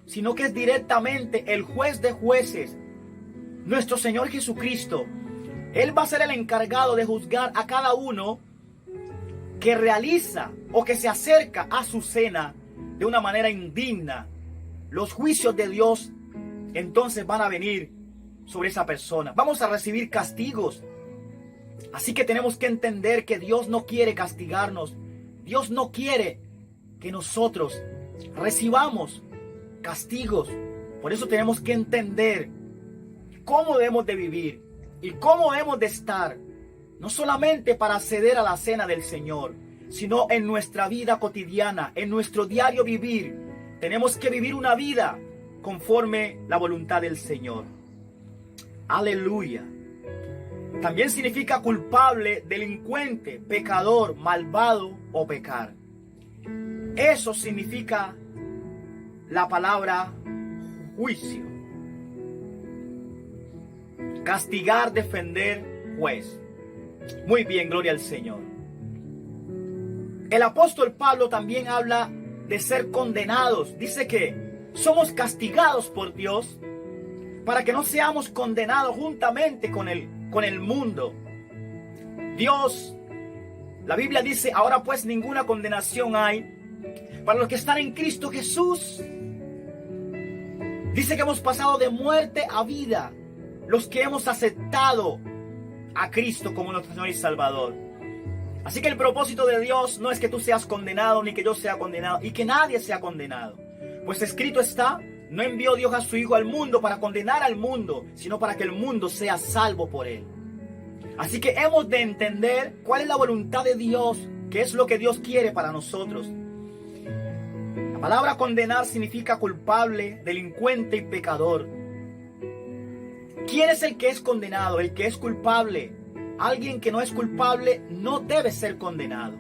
sino que es directamente el juez de jueces, nuestro Señor Jesucristo. Él va a ser el encargado de juzgar a cada uno que realiza o que se acerca a su cena de una manera indigna. Los juicios de Dios entonces van a venir sobre esa persona. Vamos a recibir castigos. Así que tenemos que entender que Dios no quiere castigarnos. Dios no quiere que nosotros recibamos castigos. Por eso tenemos que entender cómo debemos de vivir y cómo debemos de estar, no solamente para acceder a la cena del Señor, sino en nuestra vida cotidiana, en nuestro diario vivir. Tenemos que vivir una vida conforme la voluntad del Señor. Aleluya. También significa culpable, delincuente, pecador, malvado o pecar. Eso significa la palabra juicio. Castigar, defender, juez. Muy bien, gloria al Señor. El apóstol Pablo también habla de ser condenados. Dice que somos castigados por Dios para que no seamos condenados juntamente con el mundo. Dios, la Biblia dice, ahora pues ninguna condenación hay para los que están en Cristo Jesús. Dice que hemos pasado de muerte a vida, los que hemos aceptado a Cristo como nuestro Señor y Salvador. Así que el propósito de Dios no es que tú seas condenado, ni que yo sea condenado, y que nadie sea condenado. Pues escrito está, no envió Dios a su Hijo al mundo para condenar al mundo, sino para que el mundo sea salvo por él. Así que hemos de entender cuál es la voluntad de Dios, qué es lo que Dios quiere para nosotros. La palabra condenar significa culpable, delincuente y pecador. ¿Quién es el que es condenado? El que es culpable. Alguien que no es culpable no debe ser condenado.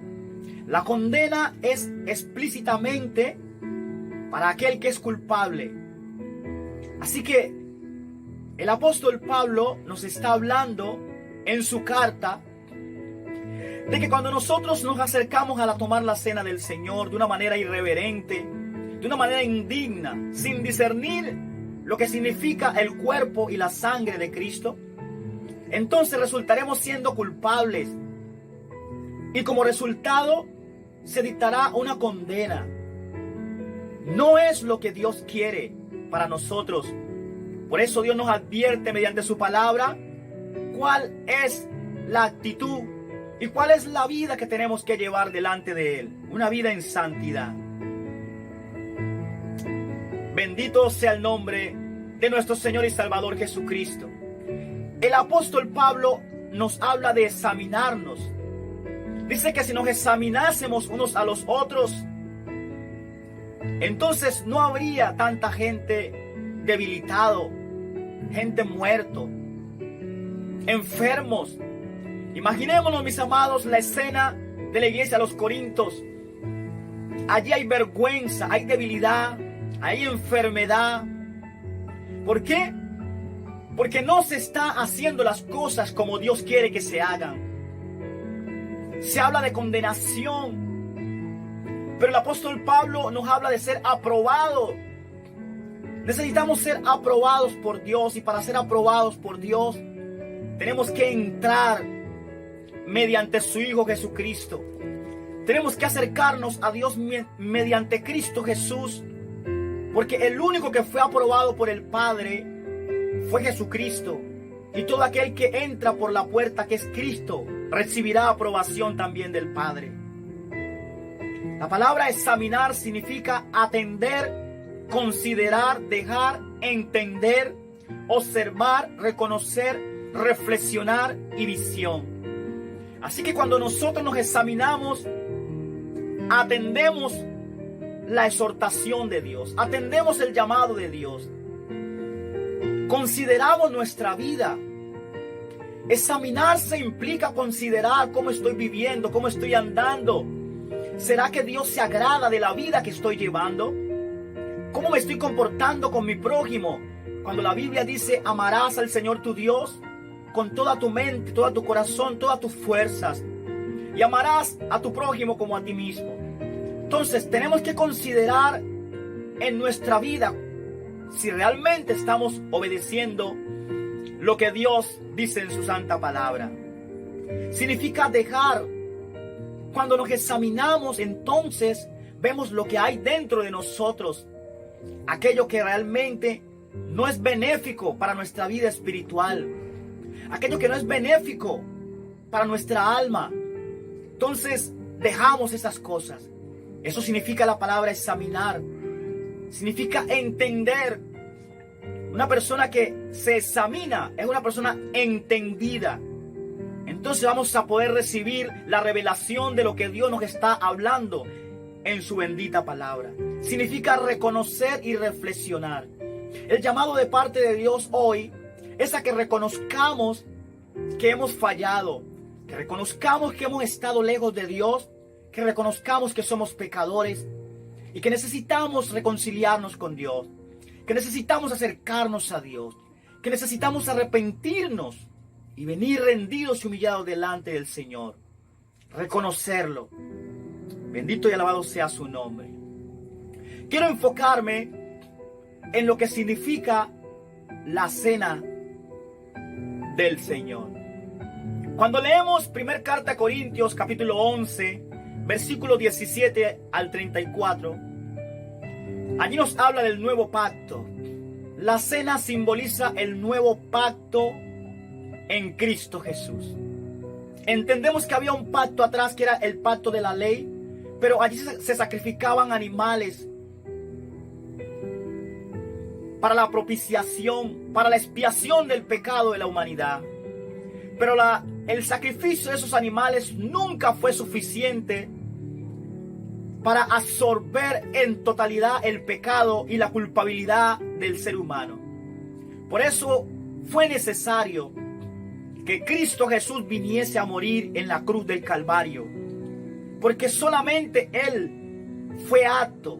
La condena es explícitamente para aquel que es culpable. Así que el apóstol Pablo nos está hablando en su carta de que cuando nosotros nos acercamos a tomar la cena del Señor de una manera irreverente, de una manera indigna, sin discernir lo que significa el cuerpo y la sangre de Cristo, entonces resultaremos siendo culpables y como resultado se dictará una condena. No es lo que Dios quiere para nosotros. Por eso Dios nos advierte mediante su palabra cuál es la actitud y cuál es la vida que tenemos que llevar delante de Él. Una vida en santidad. Bendito sea el nombre de nuestro Señor y Salvador Jesucristo. El apóstol Pablo nos habla de examinarnos. Dice que si nos examinásemos unos a los otros, entonces no habría tanta gente debilitado, gente muerto, enfermos. Imaginémonos, mis amados, la escena de la iglesia de los Corintios. Allí hay vergüenza, hay debilidad, hay enfermedad. ¿Por qué? Porque no se está haciendo las cosas como Dios quiere que se hagan. Se habla de condenación. Pero el apóstol Pablo nos habla de ser aprobado. Necesitamos ser aprobados por Dios. Y para ser aprobados por Dios, tenemos que entrar mediante su Hijo Jesucristo. Tenemos que acercarnos a Dios mediante Cristo Jesús. Porque el único que fue aprobado por el Padre fue Jesucristo. Y todo aquel que entra por la puerta que es Cristo recibirá aprobación también del Padre. La palabra examinar significa atender, considerar, dejar, entender, observar, reconocer, reflexionar y visión. Así que cuando nosotros nos examinamos, atendemos la exhortación de Dios, atendemos el llamado de Dios. Consideramos nuestra vida. Examinarse implica considerar cómo estoy viviendo, cómo estoy andando. ¿Será que Dios se agrada de la vida que estoy llevando? ¿Cómo me estoy comportando con mi prójimo? Cuando la Biblia dice, amarás al Señor tu Dios con toda tu mente, todo tu corazón, todas tus fuerzas. y amarás a tu prójimo como a ti mismo. Entonces tenemos que considerar en nuestra vida si realmente estamos obedeciendo lo que Dios dice en su santa palabra. Significa dejar. Cuando nos examinamos, entonces vemos lo que hay dentro de nosotros, aquello que realmente no es benéfico para nuestra vida espiritual, aquello que no es benéfico para nuestra alma. Entonces dejamos esas cosas. Eso significa la palabra examinar. Significa entender. Una persona que se examina es una persona entendida. Entonces vamos a poder recibir la revelación de lo que Dios nos está hablando en su bendita palabra. Significa reconocer y reflexionar. El llamado de parte de Dios hoy es a que reconozcamos que hemos fallado, que reconozcamos que hemos estado lejos de Dios, que reconozcamos que somos pecadores y que necesitamos reconciliarnos con Dios, que necesitamos acercarnos a Dios, que necesitamos arrepentirnos y venir rendidos y humillados delante del Señor. Reconocerlo. Bendito y alabado sea su nombre. Quiero enfocarme en lo que significa la cena del Señor. Cuando leemos 1 Carta a Corintios capítulo 11, versículo 17 al 34, allí nos habla del nuevo pacto. La cena simboliza el nuevo pacto en Cristo Jesús. Entendemos que había un pacto atrás que era el pacto de la ley, pero allí se sacrificaban animales para la propiciación, para la expiación del pecado de la humanidad. Pero el sacrificio de esos animales nunca fue suficiente para absorber en totalidad el pecado y la culpabilidad del ser humano. Por eso fue necesario que Cristo Jesús viniese a morir en la cruz del Calvario, porque solamente Él fue apto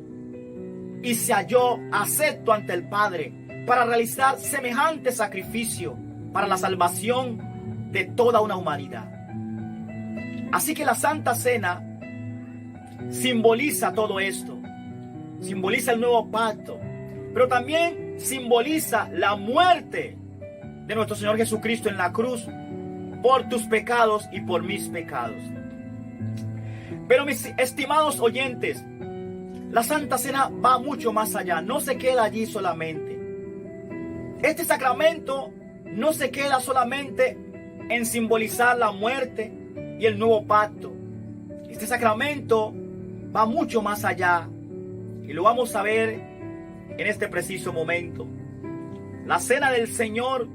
y se halló acepto ante el Padre para realizar semejante sacrificio para la salvación de toda una humanidad. Así que la Santa Cena simboliza todo esto, simboliza el nuevo pacto, pero también simboliza la muerte de nuestro Señor Jesucristo en la cruz por tus pecados y por mis pecados. Pero mis estimados oyentes, la Santa Cena va mucho más allá, no se queda allí solamente. Este sacramento no se queda solamente en simbolizar la muerte y el nuevo pacto. Este sacramento va mucho más allá y lo vamos a ver en este preciso momento. La cena del Señor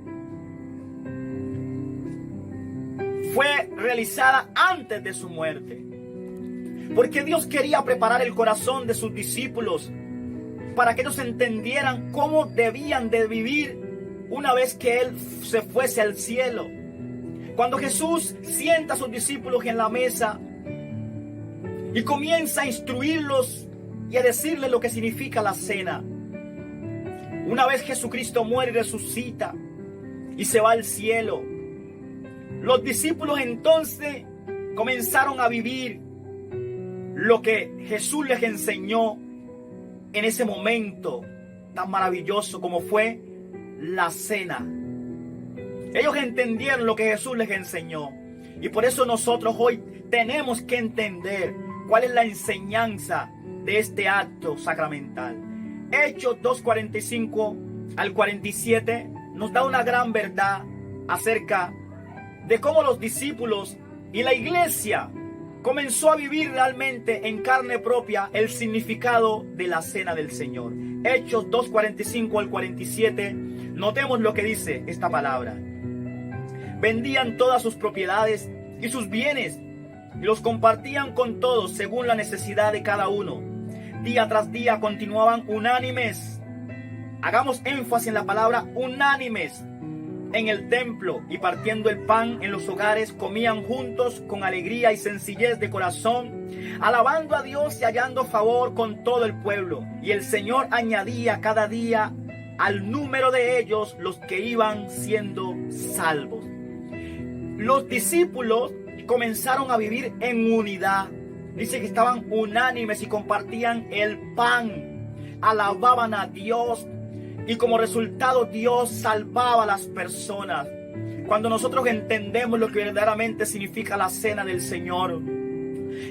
fue realizada antes de su muerte, porque Dios quería preparar el corazón de sus discípulos para que ellos entendieran cómo debían de vivir una vez que Él se fuese al cielo. Cuando Jesús sienta a sus discípulos en la mesa y comienza a instruirlos y a decirles lo que significa la cena. Una vez Jesucristo muere y resucita y se va al cielo, los discípulos entonces comenzaron a vivir lo que Jesús les enseñó en ese momento tan maravilloso como fue la cena. Ellos entendieron lo que Jesús les enseñó, y por eso nosotros hoy tenemos que entender cuál es la enseñanza de este acto sacramental. Hechos 2:45 al 47 nos da una gran verdad acerca de cómo los discípulos y la iglesia comenzó a vivir realmente en carne propia el significado de la cena del Señor. Hechos 2:45 al 47, notemos lo que dice esta palabra. Vendían todas sus propiedades y sus bienes y los compartían con todos según la necesidad de cada uno. Día tras día continuaban unánimes. Hagamos énfasis en la palabra unánimes en el templo, y partiendo el pan en los hogares comían juntos con alegría y sencillez de corazón, alabando a Dios y hallando favor con todo el pueblo. Y el Señor añadía cada día al número de ellos los que iban siendo salvos. Los discípulos comenzaron a vivir en unidad. Dice que estaban unánimes y compartían el pan, alababan a Dios y como resultado Dios salvaba a las personas. Cuando nosotros entendemos lo que verdaderamente significa la cena del Señor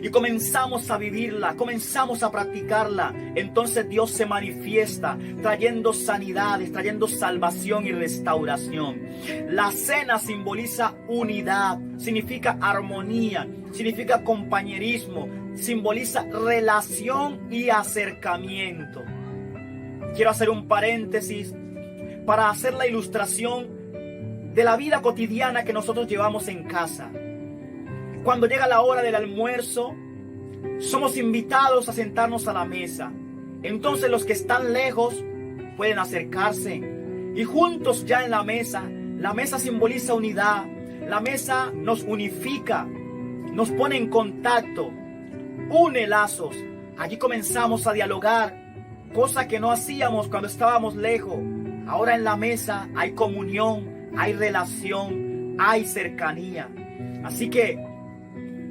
y comenzamos a vivirla, comenzamos a practicarla, entonces Dios se manifiesta trayendo sanidades, trayendo salvación y restauración. La cena simboliza unidad, significa armonía, significa compañerismo, simboliza relación y acercamiento. Quiero hacer un paréntesis para hacer la ilustración de la vida cotidiana que nosotros llevamos en casa. Cuando llega la hora del almuerzo, somos invitados a sentarnos a la mesa. Entonces los que están lejos pueden acercarse y juntos ya en la mesa simboliza unidad. La mesa nos unifica, nos pone en contacto, une lazos. Allí comenzamos a dialogar, cosa que no hacíamos cuando estábamos lejos. Ahora en la mesa hay comunión, hay relación, hay cercanía. Así que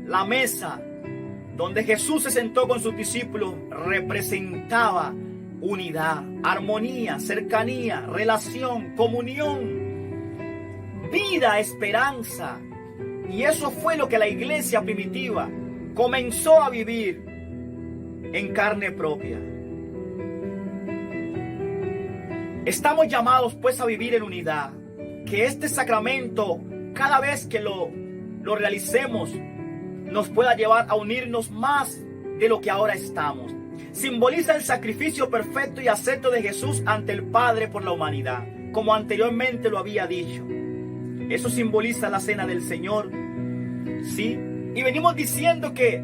la mesa donde Jesús se sentó con sus discípulos representaba unidad, armonía, cercanía, relación, comunión, vida, esperanza. Y eso fue lo que la iglesia primitiva comenzó a vivir en carne propia. Estamos llamados pues a vivir en unidad. Que este sacramento, cada vez que lo realicemos, nos pueda llevar a unirnos más de lo que ahora estamos. Simboliza el sacrificio perfecto y acepto de Jesús ante el Padre por la humanidad, como anteriormente lo había dicho. Eso simboliza la cena del Señor, ¿sí? Y venimos diciendo que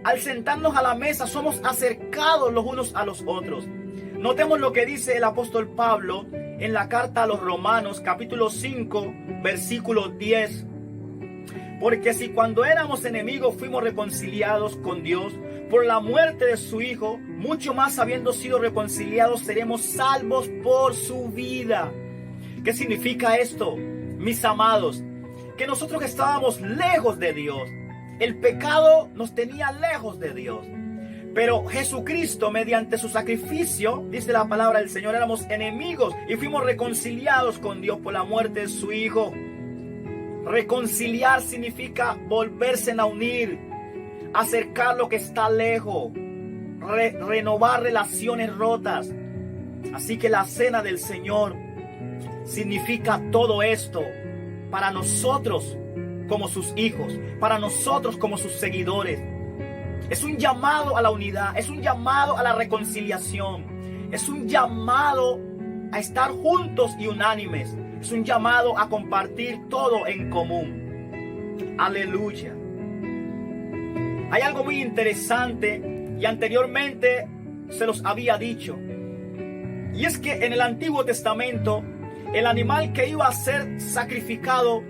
al sentarnos a la mesa somos acercados los unos a los otros. Notemos lo que dice el apóstol Pablo en la carta a los Romanos, capítulo 5, versículo 10. Porque si cuando éramos enemigos fuimos reconciliados con Dios por la muerte de su Hijo, mucho más habiendo sido reconciliados seremos salvos por su vida. ¿Qué significa esto, mis amados? Que nosotros estábamos lejos de Dios. El pecado nos tenía lejos de Dios. Pero Jesucristo, mediante su sacrificio, dice la palabra del Señor, éramos enemigos y fuimos reconciliados con Dios por la muerte de su Hijo. Reconciliar significa volverse a unir, acercar lo que está lejos, renovar relaciones rotas. Así que la cena del Señor significa todo esto para nosotros como sus hijos, para nosotros como sus seguidores. Es un llamado a la unidad, es un llamado a la reconciliación, es un llamado a estar juntos y unánimes, es un llamado a compartir todo en común. Aleluya. Hay algo muy interesante y anteriormente se los había dicho, y es que en el Antiguo Testamento el animal que iba a ser sacrificado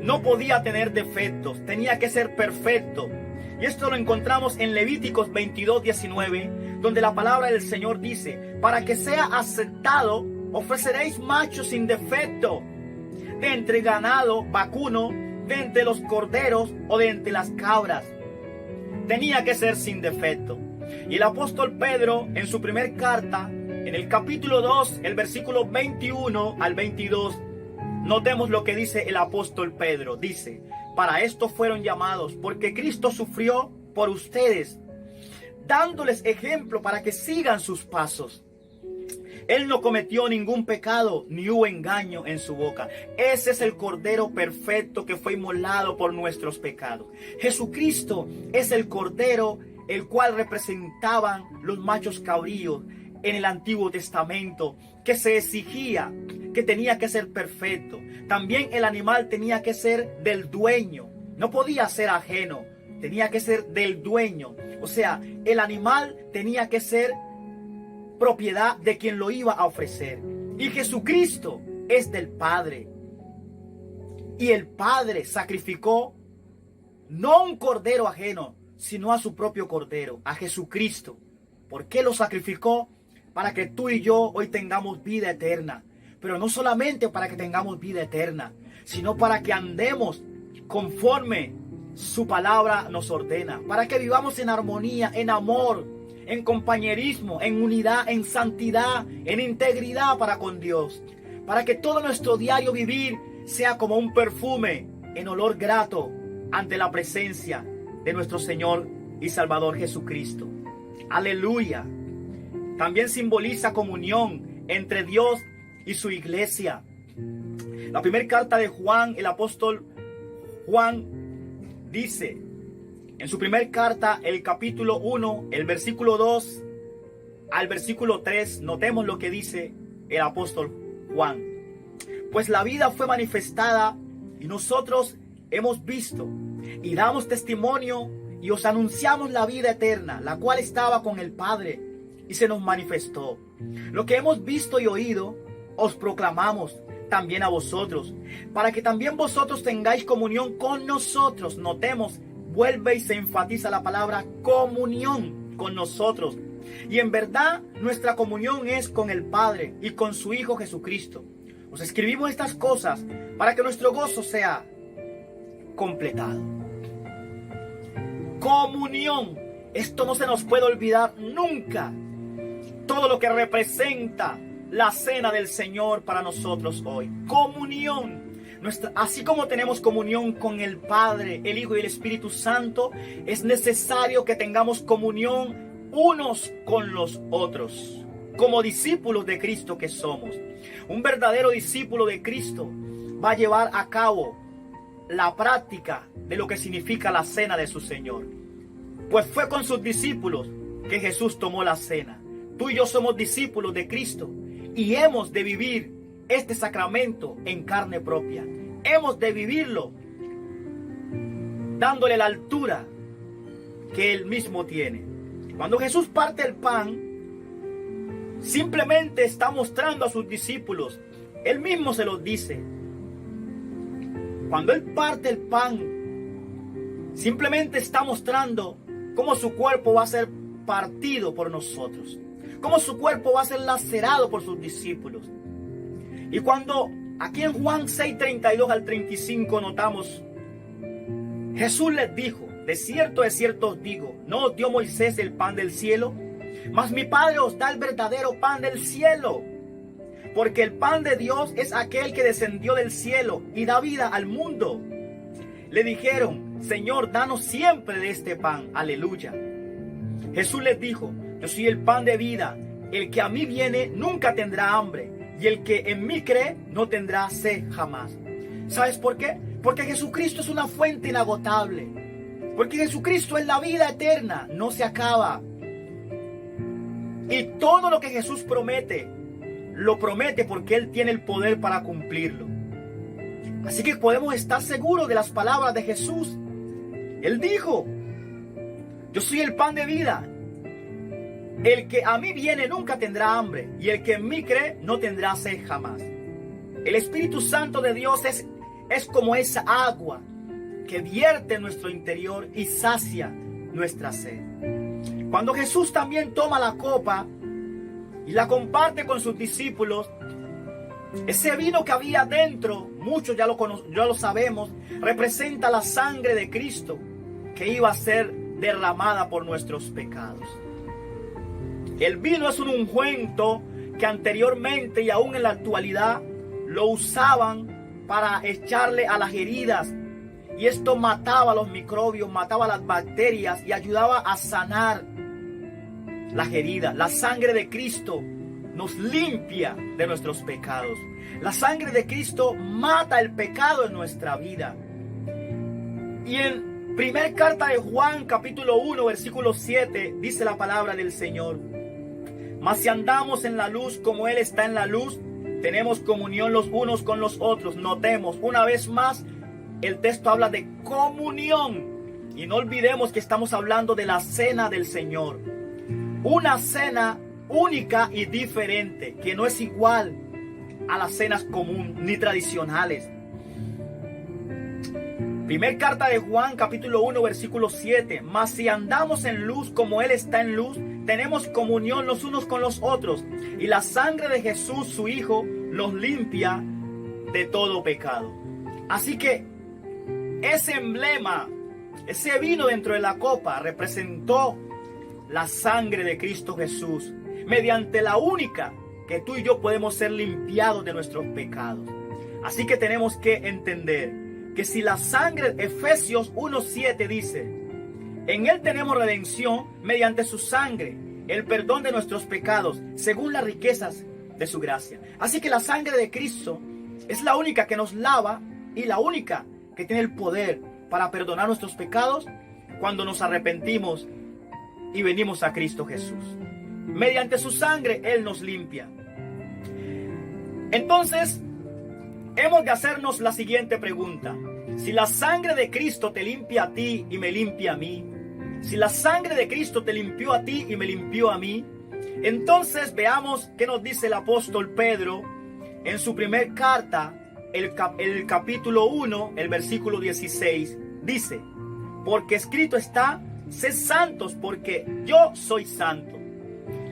no podía tener defectos, tenía que ser perfecto. Y esto lo encontramos en Levíticos 22:19, donde la palabra del Señor dice: para que sea aceptado, ofreceréis machos sin defecto, de entre ganado vacuno, de entre los corderos o de entre las cabras. Tenía que ser sin defecto. Y el apóstol Pedro, en su primer carta, en el capítulo 2, el versículo 21 al 22, notemos lo que dice el apóstol Pedro. Dice: para esto fueron llamados, porque Cristo sufrió por ustedes, dándoles ejemplo para que sigan sus pasos. Él no cometió ningún pecado, ni hubo engaño en su boca. Ese es el Cordero perfecto que fue inmolado por nuestros pecados. Jesucristo es el Cordero, el cual representaban los machos cabríos en el Antiguo Testamento, que se exigía que tenía que ser perfecto. También el animal tenía que ser del dueño, no podía ser ajeno, tenía que ser del dueño. O sea, el animal tenía que ser propiedad de quien lo iba a ofrecer. Y Jesucristo es del Padre. Y el Padre sacrificó no un cordero ajeno, sino a su propio cordero, a Jesucristo. ¿Por qué lo sacrificó? Para que tú y yo hoy tengamos vida eterna. Pero no solamente para que tengamos vida eterna, sino para que andemos conforme su palabra nos ordena, para que vivamos en armonía, en amor, en compañerismo, en unidad, en santidad, en integridad para con Dios, para que todo nuestro diario vivir sea como un perfume en olor grato ante la presencia de nuestro Señor y Salvador Jesucristo. Aleluya. También simboliza comunión entre Dios y su iglesia. La primera carta de Juan, el apóstol Juan dice en su primera carta, el capítulo 1, el versículo 2 al versículo 3, notemos lo que dice el apóstol Juan. Pues la vida fue manifestada y nosotros hemos visto y damos testimonio y os anunciamos la vida eterna, la cual estaba con el Padre y se nos manifestó. Lo que hemos visto y oído os proclamamos también a vosotros, para que también vosotros tengáis comunión con nosotros. Notemos, vuelve y se enfatiza la palabra comunión con nosotros. Y en verdad nuestra comunión es con el Padre y con su Hijo Jesucristo. Os escribimos estas cosas para que nuestro gozo sea completado. Comunión. Esto no se nos puede olvidar nunca. Todo lo que representa la cena del Señor para nosotros hoy. Comunión. Así como tenemos comunión con el Padre, el Hijo y el Espíritu Santo, es necesario que tengamos comunión unos con los otros, como discípulos de Cristo que somos. Un verdadero discípulo de Cristo va a llevar a cabo la práctica de lo que significa la cena de su Señor. Pues fue con sus discípulos que Jesús tomó la cena. Tú y yo somos discípulos de Cristo y hemos de vivir este sacramento en carne propia. Hemos de vivirlo dándole la altura que Él mismo tiene. Cuando Jesús parte el pan, simplemente está mostrando a sus discípulos. Él mismo se los dice. Cuando Él parte el pan, simplemente está mostrando cómo su cuerpo va a ser partido por nosotros, cómo su cuerpo va a ser lacerado por sus discípulos. Y cuando aquí en Juan 6:32 al 35 notamos, Jesús les dijo: de cierto os digo, no os dio Moisés el pan del cielo, mas mi Padre os da el verdadero pan del cielo. Porque el pan de Dios es aquel que descendió del cielo y da vida al mundo. Le dijeron: Señor, danos siempre de este pan. Aleluya. Jesús les dijo: yo soy el pan de vida. El que a mí viene nunca tendrá hambre, y el que en mí cree no tendrá sed jamás. ¿Sabes por qué? Porque Jesucristo es una fuente inagotable. Porque Jesucristo es la vida eterna, no se acaba. Y todo lo que Jesús promete, lo promete porque Él tiene el poder para cumplirlo. Así que podemos estar seguros de las palabras de Jesús. Él dijo: yo soy el pan de vida. El que a mí viene nunca tendrá hambre, y el que en mí cree no tendrá sed jamás. El Espíritu Santo de Dios es como esa agua que vierte en nuestro interior y sacia nuestra sed. Cuando Jesús también toma la copa y la comparte con sus discípulos, ese vino que había dentro, muchos ya lo sabemos, representa la sangre de Cristo que iba a ser derramada por nuestros pecados. El vino es un ungüento que anteriormente y aún en la actualidad lo usaban para echarle a las heridas, y esto mataba los microbios, mataba las bacterias y ayudaba a sanar las heridas. La sangre de Cristo nos limpia de nuestros pecados. La sangre de Cristo mata el pecado en nuestra vida. Y en primera carta de Juan, capítulo 1, versículo 7, dice la palabra del Señor: mas si andamos en la luz como Él está en la luz, tenemos comunión los unos con los otros. Notemos, una vez más, el texto habla de comunión. Y no olvidemos que estamos hablando de la cena del Señor. Una cena única y diferente, que no es igual a las cenas comunes ni tradicionales. Primer carta de Juan, capítulo 1, versículo 7. Mas si andamos en luz como Él está en luz, tenemos comunión los unos con los otros, y la sangre de Jesús, su Hijo, nos limpia de todo pecado. Así que ese emblema, ese vino dentro de la copa representó la sangre de Cristo Jesús, mediante la única que tú y yo podemos ser limpiados de nuestros pecados. Así que tenemos que entender que si la sangre, Efesios 1:7 dice, en Él tenemos redención mediante su sangre, el perdón de nuestros pecados, según las riquezas de su gracia. Así que la sangre de Cristo es la única que nos lava y la única que tiene el poder para perdonar nuestros pecados cuando nos arrepentimos y venimos a Cristo Jesús. Mediante su sangre Él nos limpia. Entonces, hemos de hacernos la siguiente pregunta. Si la sangre de Cristo te limpia a ti y me limpia a mí, si la sangre de Cristo te limpió a ti y me limpió a mí, entonces veamos qué nos dice el apóstol Pedro en su primer carta, el capítulo 1, el versículo 16. Dice, porque escrito está, sed santos porque yo soy santo.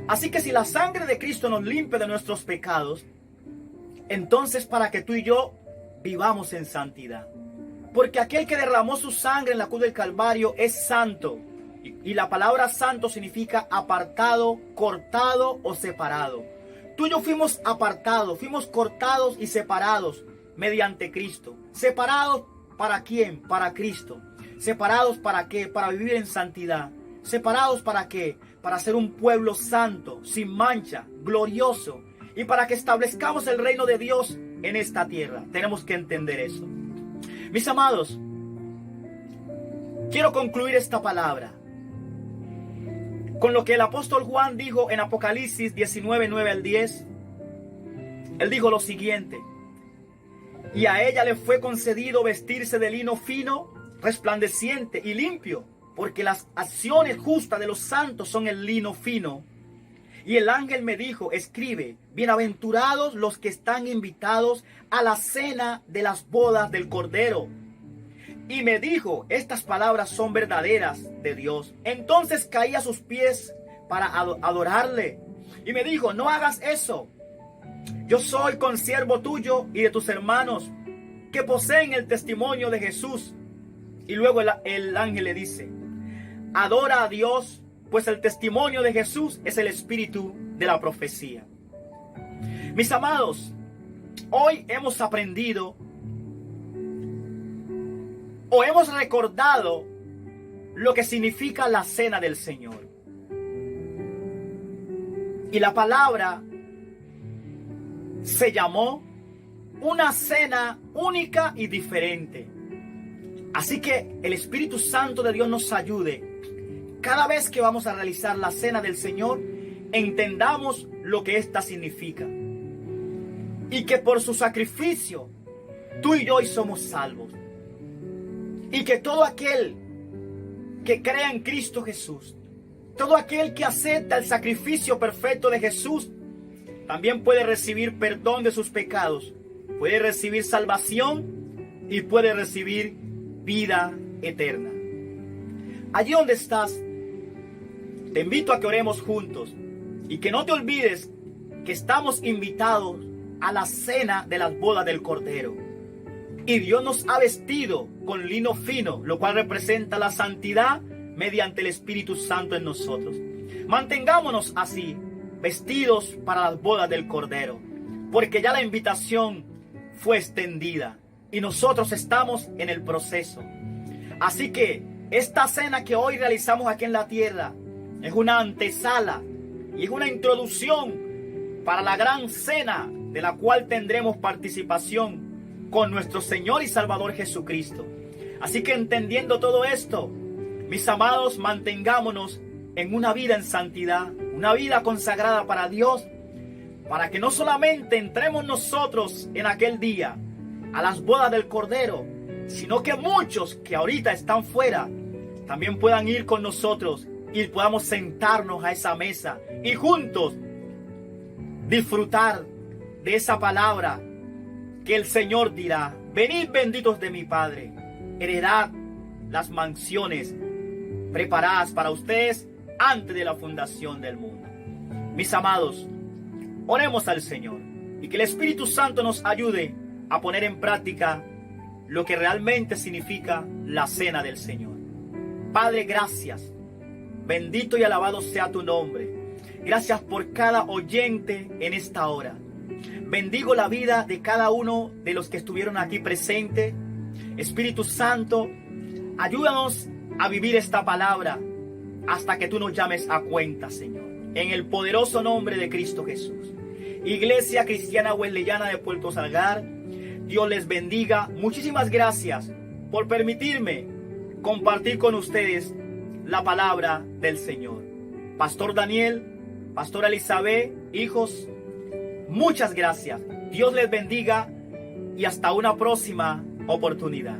Así que si la sangre de Cristo nos limpia de nuestros pecados, entonces para que tú y yo vivamos en santidad. Porque aquel que derramó su sangre en la cruz del Calvario es santo. Y la palabra santo significa apartado, cortado o separado. Tú y yo fuimos apartados, fuimos cortados y separados mediante Cristo. ¿Separados para quién? Para Cristo. ¿Separados para qué? Para vivir en santidad. ¿Separados para qué? Para ser un pueblo santo, sin mancha, glorioso. Y para que establezcamos el reino de Dios en esta tierra. Tenemos que entender eso. Mis amados, quiero concluir esta palabra con lo que el apóstol Juan dijo en Apocalipsis 19, 9 al 10. Él dijo lo siguiente: y a ella le fue concedido vestirse de lino fino, resplandeciente y limpio, porque las acciones justas de los santos son el lino fino. Y el ángel me dijo, escribe, bienaventurados los que están invitados a la cena de las bodas del Cordero. Y me dijo, estas palabras son verdaderas de Dios. Entonces caí a sus pies para adorarle. Y me dijo, no hagas eso. Yo soy consiervo tuyo y de tus hermanos que poseen el testimonio de Jesús. Y luego el ángel le dice, adora a Dios, pues el testimonio de Jesús es el espíritu de la profecía. Mis amados, hoy hemos aprendido o hemos recordado lo que significa la cena del Señor. Y la palabra se llamó una cena única y diferente. Así que el Espíritu Santo de Dios nos ayude. Cada vez que vamos a realizar la cena del Señor, entendamos lo que ésta significa. Y que por su sacrificio, tú y yo hoy somos salvos. Y que todo aquel que crea en Cristo Jesús, todo aquel que acepta el sacrificio perfecto de Jesús, también puede recibir perdón de sus pecados, puede recibir salvación y puede recibir vida eterna. Allí donde estás, te invito a que oremos juntos y que no te olvides que estamos invitados a la cena de las bodas del Cordero. Y Dios nos ha vestido con lino fino, lo cual representa la santidad mediante el Espíritu Santo en nosotros. Mantengámonos así, vestidos para las bodas del Cordero, porque ya la invitación fue extendida y nosotros estamos en el proceso. Así que esta cena que hoy realizamos aquí en la tierra es una antesala y es una introducción para la gran cena de la cual tendremos participación con nuestro Señor y Salvador Jesucristo. Así que entendiendo todo esto, mis amados, mantengámonos en una vida en santidad, una vida consagrada para Dios, para que no solamente entremos nosotros en aquel día a las bodas del Cordero, sino que muchos que ahorita están fuera también puedan ir con nosotros y podamos sentarnos a esa mesa y juntos disfrutar de esa palabra que el Señor dirá: venid benditos de mi Padre, heredad las mansiones preparadas para ustedes antes de la fundación del mundo. Mis amados, oremos al Señor y que el Espíritu Santo nos ayude a poner en práctica lo que realmente significa la cena del Señor. Padre, gracias. Bendito y alabado sea tu nombre. Gracias por cada oyente en esta hora. Bendigo la vida de cada uno de los que estuvieron aquí presentes. Espíritu Santo, ayúdanos a vivir esta palabra hasta que tú nos llames a cuenta, Señor. En el poderoso nombre de Cristo Jesús. Iglesia Cristiana Wesleyana de Puerto Salgar, Dios les bendiga. Muchísimas gracias por permitirme compartir con ustedes la palabra del Señor. Pastor Daniel, Pastora Elizabeth, hijos, muchas gracias. Dios les bendiga y hasta una próxima oportunidad.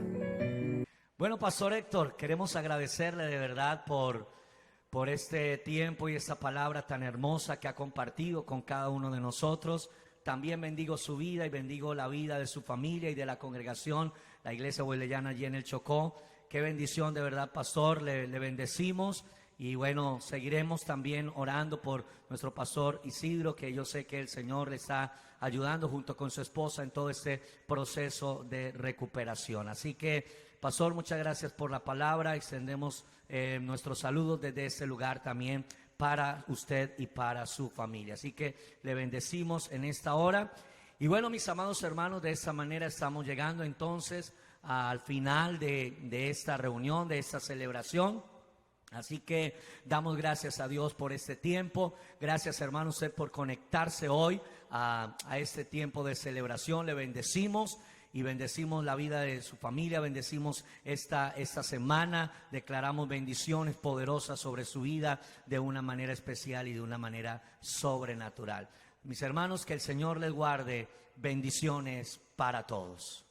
Bueno, Pastor Héctor, queremos agradecerle de verdad por este tiempo y esta palabra tan hermosa que ha compartido con cada uno de nosotros. También bendigo su vida y bendigo la vida de su familia y de la congregación, la iglesia wesleyana allí en el Chocó. Qué bendición de verdad, pastor, le bendecimos. Y bueno, seguiremos también orando por nuestro pastor Isidro, que yo sé que el Señor le está ayudando junto con su esposa en todo este proceso de recuperación. Así que, pastor, muchas gracias por la palabra. Extendemos nuestros saludos desde este lugar también para usted y para su familia. Así que le bendecimos en esta hora. Y bueno, mis amados hermanos, de esta manera estamos llegando entonces al final de esta reunión, de esta celebración. Así que damos gracias a Dios por este tiempo. Gracias, hermano, usted por conectarse hoy a este tiempo de celebración. Le bendecimos y bendecimos la vida de su familia. Bendecimos esta semana. Declaramos bendiciones poderosas sobre su vida de una manera especial y de una manera sobrenatural. Mis hermanos, que el Señor les guarde. Bendiciones para todos.